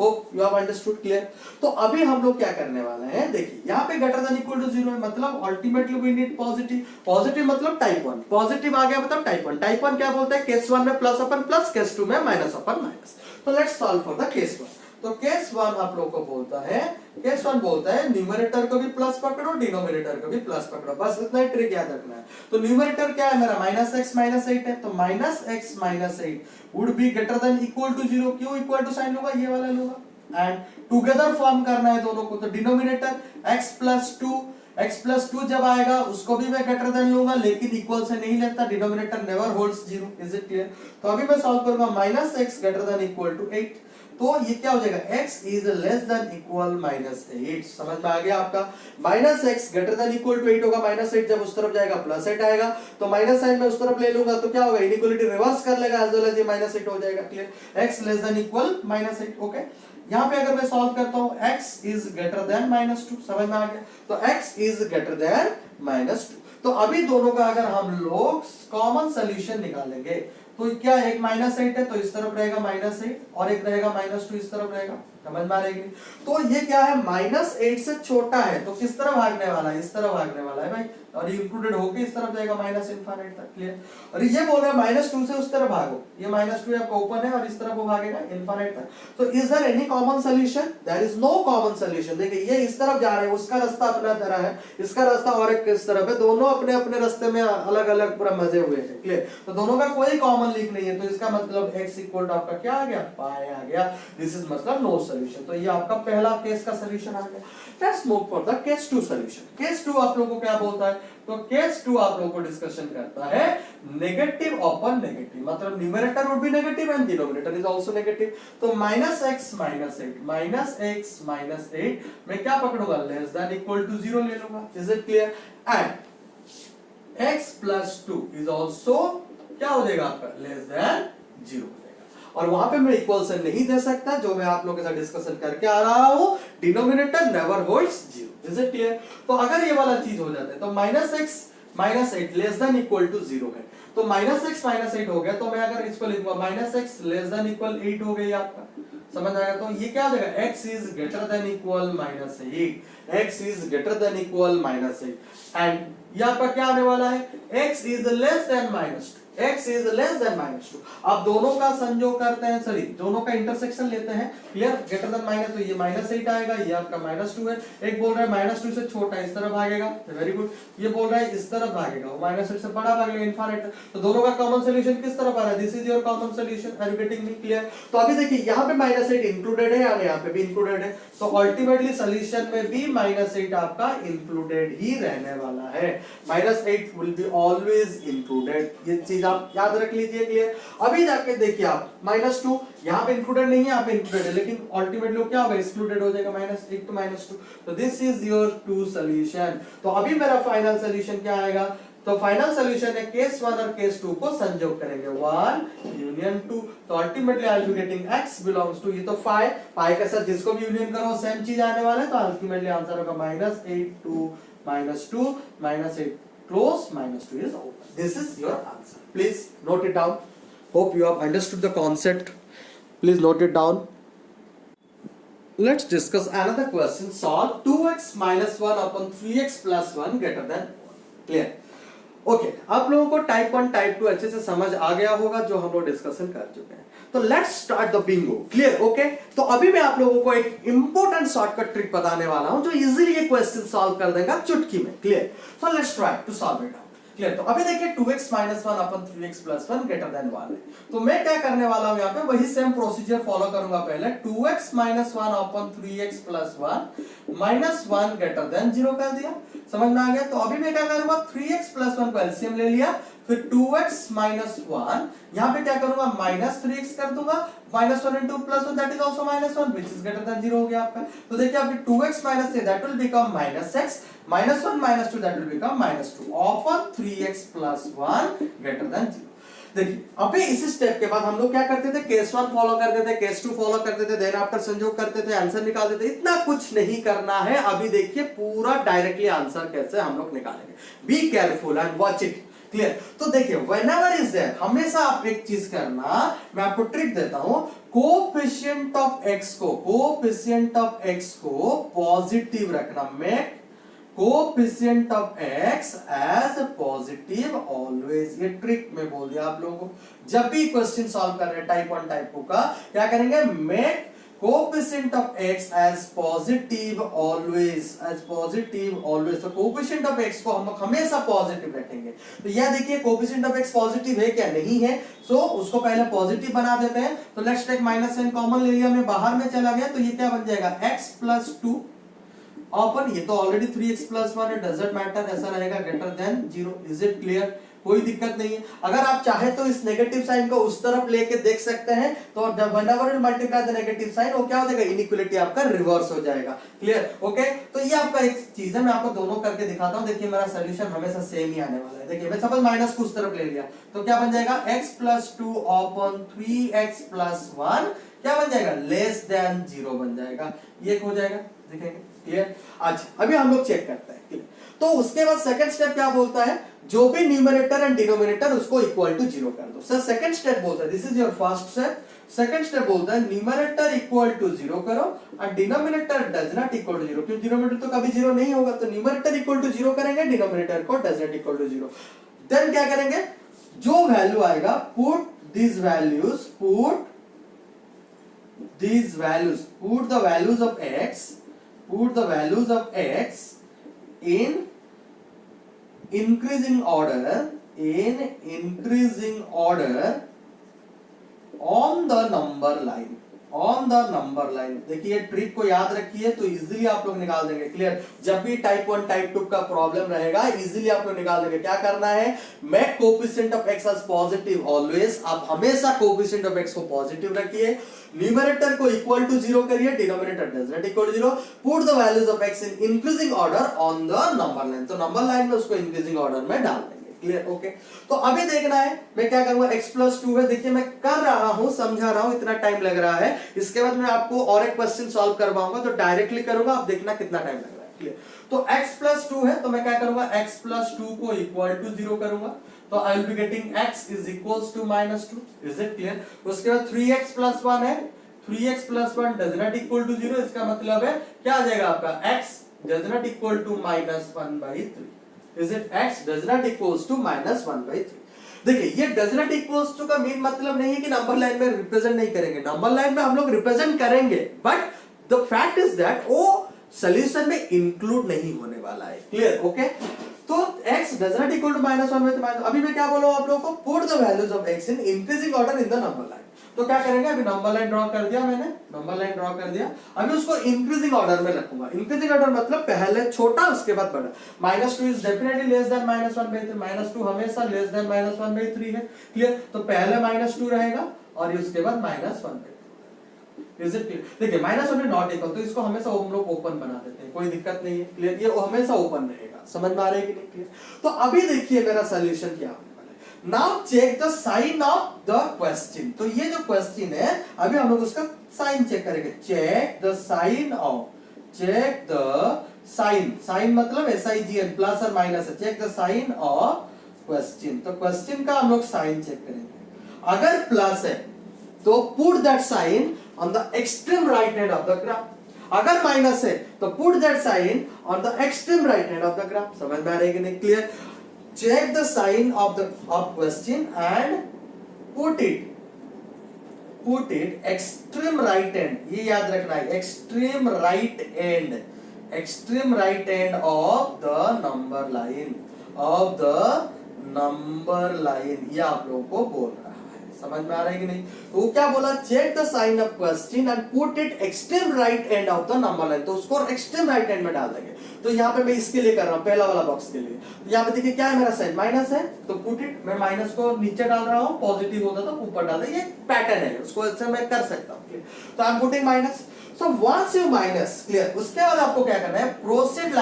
Hope you have understood, clear. तो अभी हम लोग क्या करने वाले हैं, देखिए यहाँ पे ग्रेटर देन इक्वल टू 0 है, मतलब ultimately we need positive. Positive मतलब टाइप 1, पॉजिटिव आ गया मतलब टाइप 1। टाइप 1 क्या बोलता है, केस 1 में प्लस अपन प्लस, केस 2 में माइनस अपन माइनस। तो let's solve for the case 1। तो केस 1 आप लोग को बोलता है, केस 1 बोलता है न्यूमरेटर को भी प्लस पकड़ो, डिनोमिनेटर को भी प्लस पकड़ो, बस इतना ही ट्रिक याद रखना है। तो न्यूमरेटर क्या है मेरा, माइनस एक्स माइनस 8 है, तो minus x minus 8 would be greater than equal to 0। क्यों इक्वल टू साइन लूंगा, ये वाला लूंगा, एंड टुगेदर फॉर्म करना है दोनों को। तो डिनोमिनेटर x प्लस 2 जब आएगा उसको भी मैं ग्रेटर देन लूंगा, लेकिन इक्वल से नहीं लेता, denominator never holds 0। Is it clear. तो अभी मैं सॉल्व करूंगा, minus x greater than equal to 8, तो ये क्या हो जाएगा, x is less than equal minus 8। समझ में आ गया आपका, minus x greater than equal to 8 होगा, माइनस 8 जब उस तरफ जाएगा प्लस 8 आएगा, तो माइनस साइन में उस तरफ ले लूंगा तो क्या होगा, इनइक्वालिटी रिवर्स कर लेगा, एज वेल एज ये माइनस 8 हो जाएगा, clear. x less than equal minus 8, okay. यहाँ पे अगर मैं सॉल्व करता हूँ, x is greater then minus 2, समझ में आ गया। तो x is greater then minus 2। तो अभी दोनों का अगर हम लोग कॉमन सोल्यूशन निकालेंगे तो क्या, एक माइनस 8 है तो इस तरफ रहेगा माइनस 8, और एक रहेगा माइनस 2 इस तरफ रहेगा, समझ में आ रही है। तो ये क्या है, माइनस 8 से छोटा है तो किस तरफ भागने वाला है, इस तरफ भागने वाला है भाई, और ये इंक्लूडेड होके इस तरफ जाएगा माइनस इनफाइनाइट तक, क्लियर। और ये बोल रहा है माइनस 2 से उस तरफ भागो, ये माइनस 2 आपका ओपन है और इस तरफ वो भागेगा इनफाइनाइट तक। तो is there any common solution, there is no common solution. देखिए ये इस तरफ जा रहे हैं, उसका रास्ता अपना तरह है, इसका रास्ता और एक किस तरफ है, दोनों अपने अपने रास्ते में अलग अलग पूरा मजे हुए हैं, क्लियर। तो दोनों का कोई कॉमन लिंक नहीं है, तो इसका मतलब x इक्वल टू आपका क्या आ गया, पाई आ गया। दिस इज मतलब नो सॉल्यूशन। तो ये आपका पहला केस का सॉल्यूशन आ गया। Let's move for the case 2 solution. Case 2 आप लोगों को क्या बोलता है, तो केस 2 आप लोगों को डिस्कशन करता है नेगेटिव अपॉन नेगेटिव, मतलब numerator would be negative and denominator is also negative. तो माइनस एक्स माइनस 8 मैं क्या पकड़ूंगा, लेस देन इक्वल टू 0 ले लूंगा, is it clear. And x plus 2 is also क्या हो जाएगा आपका, लेस देन 0 हो जाएगा। और वहां पे मैं इक्वल से नहीं दे सकता, जो मैं आप लोगों के साथ डिस्कशन करके आ रहा हूं, denominator never holds 0। Is it clear. तो अगर ये वाला चीज हो जाता है, तो minus x minus 8 less than equal to 0 है, तो माइनस एक्स माइनस 8 हो गया, तो मैं अगर इसको लिखूंगा minus x less than equal 8 हो गई आपका, समझ आएगा। तो ये क्या हो जाएगा, x is greater than equal minus 8, x is greater than equal minus 8, and ये आपका क्या आने वाला है, x is less then minus 2, x is less then minus 2। अब दोनों का संयोग करते हैं, सॉरी दोनों का इंटरसेक्शन लेते हैं, क्लियर। ग्रेटर देन माइनस, तो ये माइनस 8 आएगा, ये आपका माइनस 2 है। एक बोल रहा है माइनस 2 से छोटा इस तरफ भागेगा, वेरी गुड। ये बोल रहा है इस तरफ भागेगा, वो माइनस 8 से बड़ा भागेगा इनफाइनाइट। तो दोनों का कॉमन सॉल्यूशन किस तरफ आ रहा है, this is your common solution. Are you getting me, clear. तो अभी देखिए यहाँ पे माइनस 8 इंक्लूडेड है और यहाँ पे भी इंक्लूडेड है, तो अल्टीमेटली सॉल्यूशन में भी माइनस 8 आपका इंक्लूडेड ही रहने वाला है। Minus 8 will be always included, ये चीज आप याद रख लीजिए, क्लियर। अभी जाके देखिए आप, माइनस 2 यहाँ पे इंक्लूडेड नहीं है, यहाँ पे इंक्लूडेड है, लेकिन अल्टीमेटली क्या होगा, एक्सक्लूडेड हो जाएगा, माइनस 8 to माइनस 2। तो दिस इज योर 2 सॉल्यूशन। तो अभी मेरा फाइनल सॉल्यूशन क्या आएगा, तो फाइनल सॉल्यूशन है केस 1 और केस 2 को संयोग करेंगे, 1 यूनियन 2। तो ultimately I will be getting x belongs to, ये तो पाई के साथ जिसको भी यूनियन करो सेम चीज आने वाला है, तो अल्टीमेटली आंसर होगा minus 8 to minus 2 minus 8 close minus 2 is open. This is your answer. Please note it down. Hope you have understood the concept. Please note it down. Let's discuss another question. Solve 2x minus 1 upon 3x plus 1 greater than 1. Clear? Okay आप लोगों को type 1 type 2 अच्छे से समझ आ गया होगा, जो हम लोग डिस्कशन कर चुके हैं। तो let's start the Bingo, clear. Okay तो अभी मैं आप लोगों को एक इंपॉर्टेंट शॉर्टकट ट्रिक बताने वाला हूं, जो इजीली ये क्वेश्चन सॉल्व कर देगा चुटकी में, clear. So let's try to solve it out, clear. तो अभी देखिए 2x minus 1 upon 3x plus 1 greater than 1 है, तो मैं क्या करने वाला हूं यहाँ पे, वही सेम प्रोसीजर फॉलो करूंगा। पहले 2x minus 1 upon 3x plus 1 minus 1 greater than 0 कर दिया, समझ में आ गया। तो अभी मैं क्या करूंगा, 3x plus 1 को एलसीएम ले लिया, फिर 2x minus 1 यहाँ पे क्या करूंगा, माइनस 3x कर दूंगा, minus 1 into plus 1 that is also minus 1 which is greater than 0 हो गया आपका। तो देखिए आपके 2x minus 3 that will become minus x, minus 1 minus 2 that will become minus 2 upon 3x plus 1 greater than 0। देखिए अभी इसी स्टेप के बाद हम लोग क्या करते थे, केस 1 फॉलो करते थे, केस 2 फॉलो करते थे, देन आफ्टर संयोग करते थे, आंसर निकालते थे। इतना कुछ नहीं करना है, अभी देखिए पूरा डायरेक्टली आंसर कैसे हम लोग निकालेंगे। Be careful and watch it, clear. तो देखिए व्हेनेवर इज देयर, हमेशा आप एक चीज करना, मैं आपको ट्रिक देता हूं, कोएफिशिएंट ऑफ x को पॉजिटिव रखना। Make coefficient of x as positive always. ये ट्रिक में बोल दिया आप लोगों को। जब भी क्वेश्चन सॉल्व कर रहे हैं टाइप 1 टाइप 2 का, क्या करेंगे, make coefficient of x as positive always, as positive always. तो कोएफिशिएंट ऑफ x को हम हमेशा पॉजिटिव रखेंगे। तो यह देखिए कोएफिशिएंट ऑफ x पॉजिटिव है क्या, नहीं है, सो उसको पहले पॉजिटिव बना देते हैं। तो let's take minus sign common ले लिया, मैं बाहर में चला गया, तो ये क्या बन जाएगा, x प्लस 2 अपन, ये तो ऑलरेडी 3x प्लस 1 है, डजंट मैटर, ऐसा रहेगा greater than 0। Is it clear, कोई दिक्कत नहीं है। अगर आप चाहे तो इस नेगेटिव साइन को उस तरफ लेके देख सकते हैं, तो whenever you multiply the negative sign, वो क्या हो जाएगा, इनइक्वालिटी आपका रिवर्स हो जाएगा। Clear, okay. तो ये आपका एक चीज है, मैं आपको दोनों करके दिखाता हूं। देखिए मेरा सॉल्यूशन हमेशा सेम ही आने वाला है। देखिए मैं सपोज माइनस को उस तरफ ले लिया, तो क्या बन जाएगा, x plus 2 upon 3x plus 1 क्या बन जाएगा, लेस देन 0 बन जाएगा। ये हो जाएगा, देखेंगे। क्लियर। अच्छा अभी हम लोग चेक करते हैं। क्लियर। तो उसके बाद सेकंड स्टेप क्या बोलता है, जो भी न्यूमरेटर एंड डिनोमिनेटर उसको इक्वल टू 0 कर दो। सर सेकंड स्टेप बोलता है, this is your first step. Second step बोलता है न्यूमरेटर इक्वल टू 0 करो और denominator does not equal to 0, क्योंकि डिनोमिनेटर तो कभी 0 नहीं होगा। तो न्यूमरेटर इक्वल टू 0 करेंगे, डिनोमिनेटर को does not equal to 0। Then क्या करेंगे, जो वैल्यू आएगा, put these values, put the values of x in increasing order on the number line। देखिए ट्रिक को याद रखिए तो इजीली आप लोग निकाल देंगे। क्लियर। जब भी टाइप 1 टाइप 2 का प्रॉब्लम रहेगा, इजीली आप लोग निकाल देंगे। क्या करना है, make coefficient of x as positive always. आप हमेशा कोएफिशिएंट ऑफ x को पॉजिटिव रखिए, न्यूमरेटर को इक्वल टू 0 करिए, denominator does not equal to 0। Put the values of x in increasing order on the number line. तो number line में उसको increasing order में डाल देंगे। Clear, okay. तो अभी देखना है मैं क्या करूंगा, x प्लस 2 है, देखिए मैं कर रहा हूं, समझा रहा हूं, इतना टाइम लग रहा है। इसके बाद मैं आपको और एक क्वेश्चन सॉल्व करवाऊंगा, तो डायरेक्टली करूंगा, आप देखना कितना टाइम लग रहा है। क्लियर। तो x प्लस 2 है, तो मैं क्या करूंगा, x प्लस 2 को इक्वल टू 0 करूंगा। तो I will be getting x is equals to minus 2। Is it clear. उसके बाद 3x प्लस 1 है, 3x plus 1 does not equal to 0। इसका मतलब है क्या आ जाएगा आपका, x does not equal to minus 1/3। Is it x does not equals to minus 1/3। देखिए ये does not equals to का मेन मतलब नहीं है कि नंबर लाइन में रिप्रेजेंट नहीं करेंगे, नंबर लाइन में हम लोग रिप्रेजेंट करेंगे, but the fact is that वो सॉल्यूशन में इंक्लूड नहीं होने वाला है। Clear, okay. तो x does not equal to minus 1/3। अभी मैं क्या बोला आप लोगों को, put the values of x in increasing order in the number line। तो क्या करेंगे, अभी नंबर लाइन ड्रॉ कर दिया मैंने, नंबर लाइन ड्रॉ कर दिया। अभी उसको इंक्रीजिंग ऑर्डर में रखूंगा। इंक्रीजिंग ऑर्डर मतलब पहले छोटा उसके बाद बड़ा। -2 इज डेफिनेटली लेस देन -1/3। -2 हमेशा लेस देन -1/3 है। क्लियर। तो पहले -2 रहेगा और उसके बाद -1/3। Is it clear. देखिए -1 नॉट इक्वल, तो इसको हमेशा हम लोग ओपन बना देते हैं, कोई दिक्कत नहीं है। क्लियर, ये हमेशा ओपन रहेगा। समझ में आ रहा है कि नहीं। क्लियर। तो अभी देखिए मेरा सॉल्यूशन क्या है। Now check the sign of the question। तो ये जो क्वेश्चन है, अभी हम लोग उसका साइन चेक करेंगे। चेक द साइन मतलब SIGN, प्लस और माइनस है। Check the sign of question. तो क्वेश्चन का हम लोग साइन चेक करेंगे। अगर प्लस है तो put that sign on the extreme right hand of the graph. अगर माइनस है तो put that sign on the extreme right hand of the graph. समझ में आ रहा है कि नहीं। Clear. Check the sign of question and put it extreme right hand। ये याद रखना है, extreme right hand of the number line। ये आप लोगों को बोल रहा है, समझ में आ रहा है कि नहीं। तो वो क्या बोला, check the sign of question and put it extreme right end of the number line. तो उसको एक्सट्रीम राइट हैंड में डाल देंगे। तो यहाँ पे मैं इसके लिए कर रहा हूँ, पहला वाला बॉक्स के लिए। तो यहाँ पे देखिए क्या है, मेरा साइन माइनस है, तो पुट इट, मैं माइनस को नीचे डाल रहा हूँ, पॉजिटिव होता तो ऊपर डाल दे। ये पैटर्न है, उसको ऐसे मैं कर सकता हूँ। तो I am putting minus. So once you minus, clear, उसके बाद आपको क्या करना है, प्रोसीड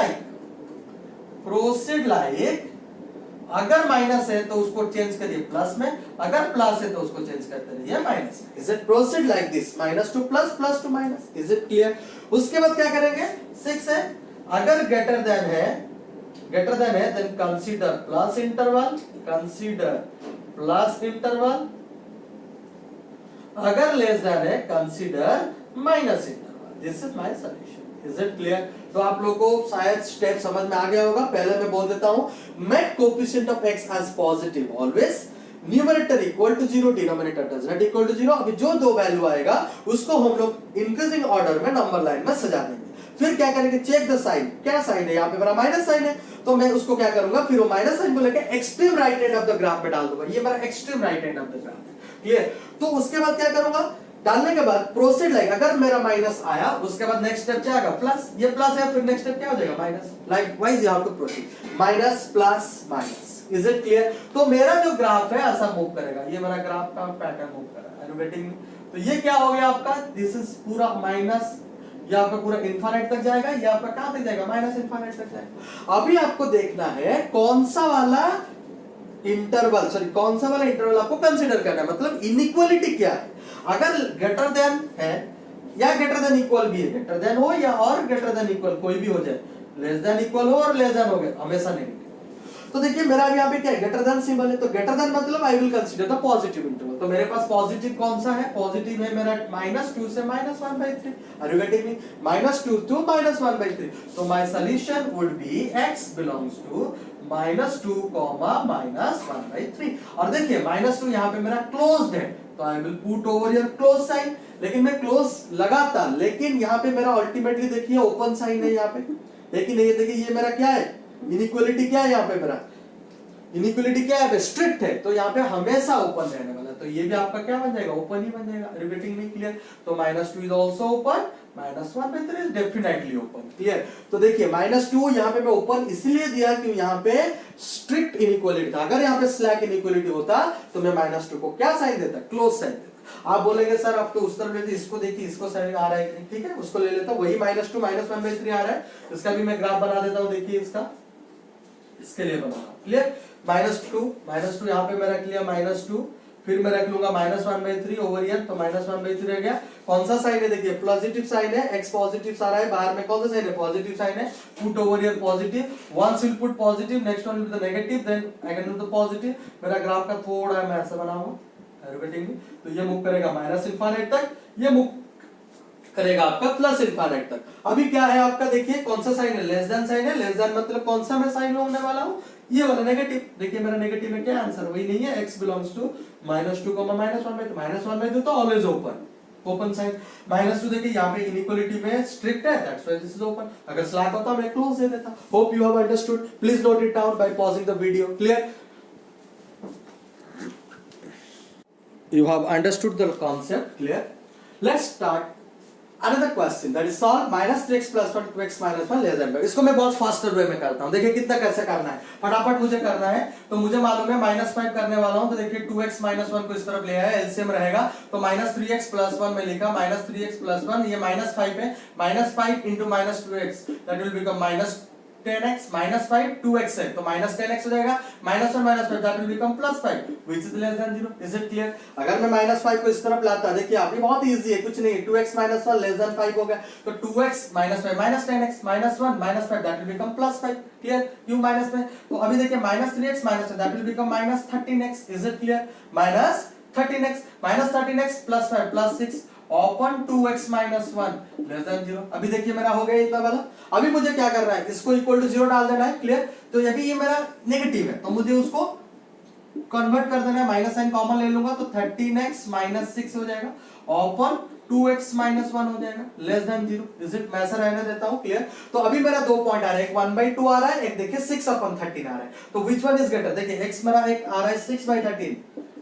लाइक अगर माइनस है तो उसको चेंज करिए प्लस में, अगर प्लस है तो उसको चेंज करते रहिए माइनस में। Is it proceed like this, -2 plus, plus to minus. Is it clear. उसके बाद क्या करेंगे, 6 है, अगर ग्रेटर देन है ग्रेटर देन है then consider plus interval, consider plus interval, अगर लेस देन है consider minus interval. This is my solution. Is it clear? तो आप लोगों को शायद स्टेप समझ में आ गया होगा। पहले मैं बोल देता हूं, make coefficient of x as positive always, numerator equal to 0, denominator does not equal to 0। अभी जो दो वैल्यू आएगा उसको हम लोग इंक्रीजिंग ऑर्डर में नंबर लाइन में सजा देंगे। फिर क्या करेंगे, चेक द साइन, क्या साइन है, यहाँ पे मेरा माइनस साइन है, तो मैं उसको क्या करूंगा, फिर वो माइनस साइन को लेकर extreme right hand of the graph में डाल दूंगा। ये मेरा extreme right hand of the graph है। क्लियर? तो उसके बाद क्या करूंगा, डालने के बाद प्रोसीड लाइक, अगर मेरा माइनस आया उसके बाद नेक्स्ट स्टेप क्या आएगा, प्लस। ये प्लस है, फिर नेक्स्ट स्टेप क्या हो जाएगा, minus. Likewise you have to proceed, minus plus minus. Is it clear? तो मेरा जो ग्राफ है ऐसा मूव करेगा। ये मेरा ग्राफ का पैटर्न मूव कर रहा है। Are you getting? तो ये क्या हो गया आपका, दिस इज पूरा माइनस, ये आपका पूरा इनफाइनाइट तक जाएगा, ये आपका कहां तक जाएगा, माइनस इनफाइनाइट तक जाएगा। अभी आपको देखना है कौन सा वाला इंटरवल, सॉरी कौन सा वाला इंटरवल आपको कंसीडर करना है, मतलब इनइक्वालिटी क्या है। अगर ग्रेटर देन है या ग्रेटर देन इक्वल भी है, ग्रेटर देन हो या और ग्रेटर देन इक्वल कोई भी हो जाए, लेस देन इक्वल हो और लेस देन हो गया, हमेशा नेगेटिव। तो देखिए मेरा अभी यहाँ पे क्या है, ग्रेटर देन सिंबल है, तो ग्रेटर देन मतलब I will consider the positive interval. तो मेरे पास पॉजिटिव कौन सा है, पॉजिटिव है मेरा -2 से -1/3। Are you getting me? -2 to -1/3। तो my solution would be x belongs to -2, -1/3। और देखिए -2 यहाँ पे मेरा क्लोज्ड है, तो I will put over here close sign. लेकिन मैं क्लोज लगाता, लेकिन यहाँ पे मेरा अल्टीमेटली देखिए ओपन साइन है यहाँ पे, लेकिन ये देखिए ये मेरा क्या है, इनइक्वालिटी क्या है यहाँ पे, मेरा इनइक्वालिटी क्या है, स्ट्रिक्ट है, तो यहाँ पे हमेशा ओपन रहने वाला है। तो ये भी आपका क्या बन जाएगा, ओपन ही बन जाएगा। रिपीटिंग में क्लियर? तो -2 is also open, -1/3 is definitely open. Clear? तो देखिए -2 यहाँ पे मैं ओपन इसलिए दिया कि यहाँ पे स्ट्रिक्ट इनइक्वालिटी था। अगर यहाँ पे स्लैक इनइक्वालिटी होता तो मैं -2 को क्या साइन देता, क्लोज साइन देता। आप बोलेंगे सर आप तो उस तरफ लेते, इसको देखिए, इसको साइन आ रहा है, ठीक है उसको ले लेता, वही -2 -1/3 आ रहा है। इसका भी मैं ग्राफ बना देता हूँ, देखिए इसका, इसके लिए बना रहा हूं। क्लियर? -2 यहाँ पे मैं रख लिया -2, फिर मैं रख लूंगा -1/3 ओवर हियर, तो -1/3 रह गया। कौन सा साइन है, देखिए पॉजिटिव साइन है, x पॉजिटिव आ रहा है, बाहर में कौन सा साइन है, पॉजिटिव साइन है, put over here positive, once will put positive, next one will be the negative, then I can do the positive. मेरा ग्राफ का थोड़ा मैं ऐसा बनाऊंगा, तो ये मूव करेगा माइनस इनफाइनाइट तक, ये मूव करेगा आपका प्लस इनफाइनाइट तक। अभी क्या है आपका, देखिए कौन सा साइन है, लेस देन साइन है। लेस देन मतलब कौन सा मैं साइन होने वाला हूं, ये वाला नेगेटिव। देखिए मेरा नेगेटिव में क्या आंसर, वही नहीं है, x बिलोंग्स टू -2, -1/2 तो ऑलवेज ओपन, ओपन साइन। -2 देखिए यहाँ पे इनइक्वालिटी में स्ट्रिक्ट है, that's why this is open. अगर स्लैक होता मैं क्लोज दे देता। Hope you have understood. Please note it down by pausing the video. Clear? You have understood the concept. Clear? Let's start another question, that is solve -3x + 1 2x - 1 less than 5। इसको मैं बहुत faster way में करता हूं। देखिए कितना कैसे करना है, फटाफट मुझे करना है। तो मुझे मालूम है -5 करने वाला हूं, तो देखिए 2x - 1 को इस तरफ ले आया, एलसीएम रहेगा, तो -3x + 1 में लिखा, -3x + 1, ये -5 है, -5 × -2x that will become -10x, -5 2x है, तो -10x हो जाएगा, -1 -5 that will become +5 which is less then 0। Is it clear? अगर मैं -5 को इस तरफ लाता, देखिए अभी बहुत इजी है, कुछ नहीं है, 2x - 1 लेस देन 5 हो गया, तो 2x - 5 -10x, -1 -5 that will become +5। Clear? क्यों -5? तो अभी देखिए -3x - that will become -13x। Is it clear? -13x + 5 + 6 open 2x - 1 less then 0। अभी देखिए मेरा हो गया इतना वाला। अभी मुझे क्या करना है, इसको इक्वल टू 0 डाल देना है। क्लियर? तो अभी ये मेरा नेगेटिव है, तो मुझे उसको कन्वर्ट कर देना है, माइनस साइन कॉमन ले लूंगा, तो 13x - 6 हो जाएगा, ओपन 2x - 1 हो जाएगा, लेस देन 0। Is it? मैं ऐसा रहने देता हूं। क्लियर? तो अभी मेरा दो पॉइंट आ रहा है, एक 1/2 आ रहा है, एक देखिए 6/13 आ रहा है, तो व्हिच वन इज ग्रेटर? देखिए x मेरा एक आ रहा है 6/13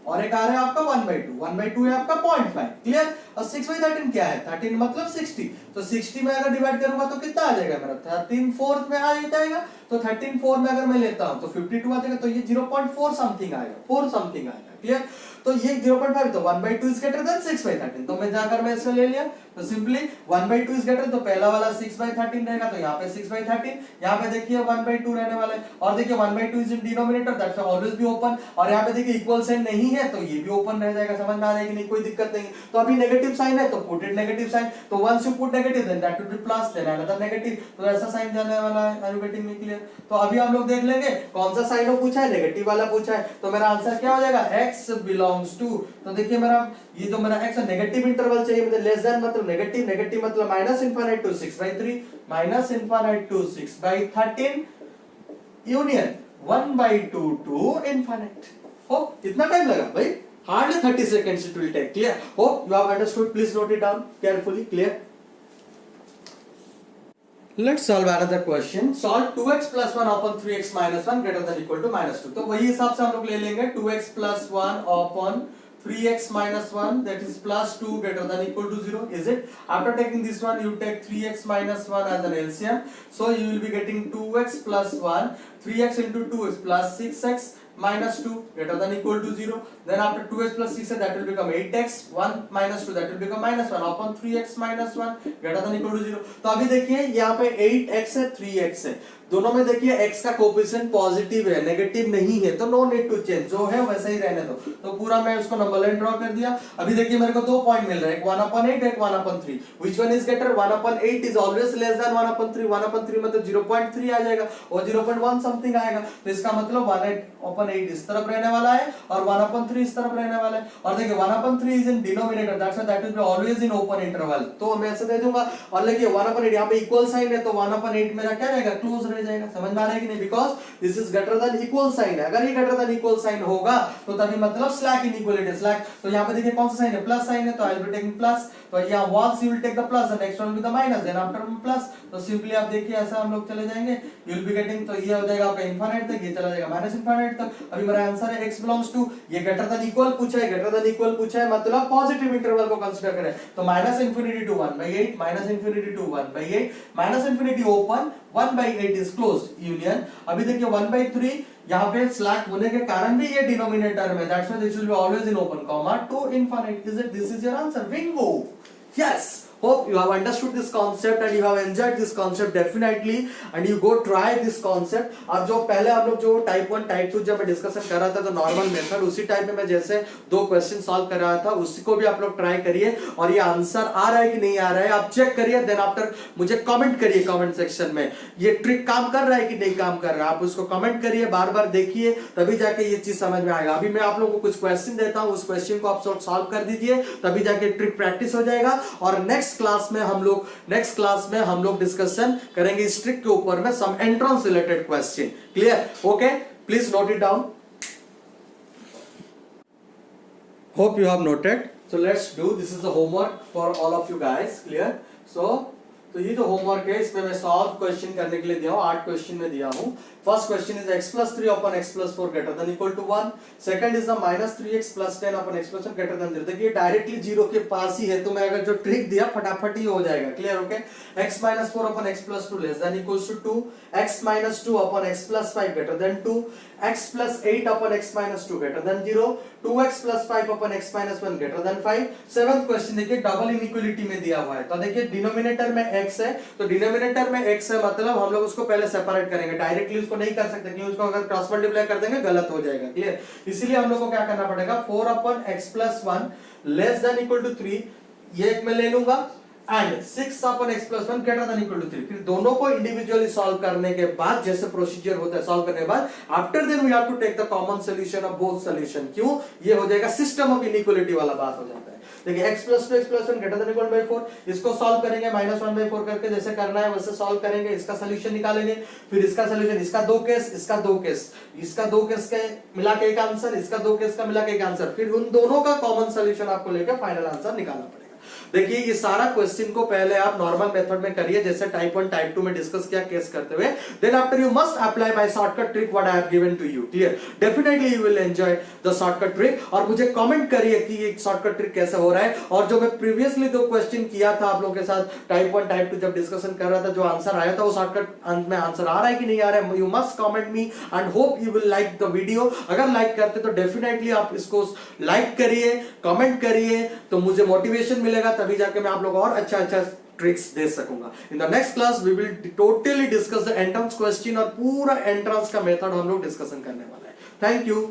और एक आ रहा है आपका 1/2, 1/2 है आपका 0.5। क्लियर? और 6/13 क्या है, 13 मतलब 60, तो 60 में अगर डिवाइड करूंगा तो कितना आ जाएगा मेरा, 13/4 में आ जाएगा, तो 13/4 में अगर मैं लेता हूं तो 52 आ जाएगा, तो ये 0.4 समथिंग आएगा, 4 समथिंग आएगा। क्लियर? तो ये 0.5, तो 1/2 इज ग्रेटर देन 6/13, तो मैं जाकर मैं इसमें ले लिया, तो सिंपली 1/2 इज ग्रेटर, तो पहला वाला 6/13 रहेगा, तो यहाँ पे 6/13, यहाँ पे देखिए 1/2 रहने वाला है, और देखिए 1/2 is in denominator, that's always be open, और यहाँ पे देखिए इक्वल साइन नहीं है, तो ये भी ओपन रह जाएगा। समझ में आ रहा है कि नहीं? कोई दिक्कत नहीं। तो अभी नेगेटिव साइन है, तो पुट इट नेगेटिव साइन, तो once you put negative then that will be plus, then another negative, तो ऐसा साइन जाने वाला है। Are you getting me? Clear? तो अभी हम लोग देख लेंगे कौन सा साइन पूछा है, नेगेटिव वाला पूछा है, तो मेरा आंसर क्या हो जाएगा, x बिलोंग्स टू, तो देखिए मेरा ये जो मेरा x नेगेटिव इंटरवल चाहिए मुझे, लेस देन मतलब नेगेटिव, नेगेटिव मतलब minus infinite to 6/3, minus infinite to 6/13 union 1/2 to infinite. हो इतना टाइम लगा भाई, hardly 30 seconds it will take. Clear? Hope you have understood. Please note it down carefully. Clear? Let's solve another question. Solve 2x plus 1 upon 3x minus 1 greater than equal to minus 2. तो वही हिसाब से हम लोग ले लेंगे 2x plus 1 upon 3x minus 1 that is plus 2 greater than equal to 0. Is it? After taking this one you take 3x minus 1 as an LCM. So you will be getting 2x plus 1. 3x into 2 is plus 6x minus 2 greater than equal to 0. Then after 2x plus 6 that will become 8x, 1 minus 2 that will become minus 1 upon 3x minus 1 greater than equal to 0. तो अभी देखिए यहाँ पे 8x है 3x है, दोनों में देखिए x का कोएफिशिएंट पॉजिटिव है, नेगेटिव नहीं है, तो नो नीड टू चेंज, जो है वैसा ही रहने दो। तो पूरा मैं उसको नंबर लाइन ड्रॉ कर दिया। अभी देखिए मेरे को दो पॉइंट मिल रहे हैं, एक 1/8 एक 1/3। Which one is greater? 1/8 is always less than 1/3। 1/3 मतलब 0.3 आ जाएगा और 0.1 समथिंग आएगा, तो इसका मतलब 1/8 इस तरफ रहने वाला है और 1/3 इस तरफ रहने वाला है। और देखिए 1/3 is in denominator, that's why that will be always in open interval, तो मैं ऐसे दे दूंगा। और देखिए 1/8 यहाँ पे इक्वल साइन है, तो 1/8 मेरा क्या रहेगा, क्लोज रह जाएगा। समझ में आ रहा है कि नहीं? Because this is greater than equal sign है। अगर ये ग्रेटर देन इक्वल साइन होगा तो तभी मतलब स्लैक इनइक्वालिटी, स्लैक। तो यहाँ पे देखिए कौन सा साइन है, प्लस साइन है, तो I will be taking plus. तो यहाँ once you will take the plus, the next one will be the minus, then after plus. तो सिंपली आप देखिए ऐसा हम लोग चले जाएंगे, यू विल बी गेटिंग, तो ये हो जाएगा आपका इनफिनिट तक, ये चला जाएगा माइनस इनफिनिट तक। अभी मेरा आंसर है x बिलोंग्स टू, ये ग्रेटर देन इक्वल पूछा है, ग्रेटर देन इक्वल पूछा है मतलब पॉजिटिव इंटरवल को कंसीडर करें। तो minus infinity to 1/8, minus infinity to 1/8, minus infinity open, 1/8 is closed union. अभी देखिए 1/3 यहाँ पे स्लैक होने के कारण भी ये डिनोमिनेटर में, that's why this will be always in open comma two infinite. Is it? This is your answer, Bingo. Yes. Hope you have understood this concept and you have enjoyed this concept definitely and you go try this concept. और जो पहले हम लोग जो type 1 type 2 जब मैं discussion कर रहा था तो नॉर्मल मेथड उसी टाइप में मैं जैसे दो क्वेश्चन सॉल्व कर रहा था उसी को भी आप लोग ट्राई करिए और ये आंसर आ रहा है कि नहीं आ रहा है आप चेक करिए। देन आफ्टर मुझे कमेंट करिए कमेंट सेक्शन में, ये ट्रिक काम कर रहा है कि नहीं काम कर रहा है, आप उसको कमेंट करिए, बार बार देखिए, तभी जाके ये चीज समझ में आएगा। अभी मैं आप लोगों को कुछ क्वेश्चन देता हूं, उस क्वेश्चन को आप सॉल्व कर दीजिए, तभी जाके ट्रिक प्रैक्टिस हो जाएगा। और नेक्स्ट क्लास में हम लोग डिस्कशन करेंगे इस ट्रिक के ऊपर में some entrance related question. Clear? Okay, please note it down. Hope you have noted. So let's do, this is the homework for all of you guys. Clear? तो ये जो होमवर्क है इसमें मैं सॉल्व क्वेश्चन करने के लिए दिया हूं, 8 क्वेश्चन में दिया हूं। First question is x plus 3 upon x plus 4 greater than equal to 1. Second is the minus 3x plus 10 upon x plus 1 greater than 0. देखिए डायरेक्टली 0 के पास ही है, तो मैं अगर जो ट्रिक दिया फटाफट ही हो जाएगा। Clear? Okay. x minus 4 upon x plus 2 less than equals to 2. x minus 2 upon x plus 5 greater than 2. x plus 8 upon x minus 2 greater than 0. 2x plus 5 upon x minus 1 greater than 5. Seventh question देखिए double inequality में दिया हुआ है, तो देखिए denominator में x है, तो डिनोमिनेटर में x है मतलब हम लोग उसको पहले सेपरेट करेंगे, डायरेक्टली उसको नहीं कर सकते क्योंकि उसको अगर क्रॉस मल्टीप्लाई कर देंगे गलत हो जाएगा। क्लियर? इसीलिए हम लोग को क्या करना पड़ेगा, 4 upon x plus 1 less than equal to 3, ये एक मैं ले लूंगा, and 6 upon x plus 1 greater than equal to 3। फिर दोनों को इंडिविजुअली सॉल्व करने के बाद जैसे प्रोसीजर होता है सॉल्व करने के बाद, after then we have to take the common solution of both solution. क्यों? ये हो जाएगा सिस्टम ऑफ इनइक्वालिटी वाला बात हो जाता है। देखिए x plus 2 x plus 1 greater than equal to 4, इसको सॉल्व करेंगे -1/4 करके, जैसे करना है वैसे सॉल्व करेंगे, इसका सॉल्यूशन निकालेंगे, फिर इसका सॉल्यूशन, इसका दो केस, इसका दो केस, इसका दो केस के मिला के एक आंसर, इसका दो केस का मिला के एक आंसर, फिर उन दोनों का कॉमन सॉल्यूशन आपको लेकर फाइनल आंसर निकालना पड़ेगा। देखिए ये सारा क्वेश्चन को पहले आप नॉर्मल मेथड में करिए जैसे टाइप 1 टाइप 2 में डिस्कस किया केस करते हुए, then after you must apply my shortcut trick what I have given to you. Clear? Definitely you will enjoy the shortcut trick और मुझे कमेंट करिए कि ये शॉर्टकट ट्रिक कैसे हो रहा है। और जो मैं प्रीवियसली दो क्वेश्चन किया था आप लोगों के साथ टाइप 1 टाइप 2 जब डिस्कशन कर रहा था, जो आंसर आया था वो शॉर्टकट अंत में आंसर आ रहा है कि नहीं आ रहा है, you must comment me and hope you will like the video. अगर लाइक करते तो डेफिनेटली आप इसको लाइक करिए, कमेंट करिए, तो मुझे मोटिवेशन मिलेगा, तभी जाके मैं आप लोगों को और अच्छा ट्रिक्स दे सकूंगा। In the next class we will totally discuss the entrance question और पूरा एंट्रेंस का मेथड हम लोग डिस्कशन करने वाले हैं। Thank you.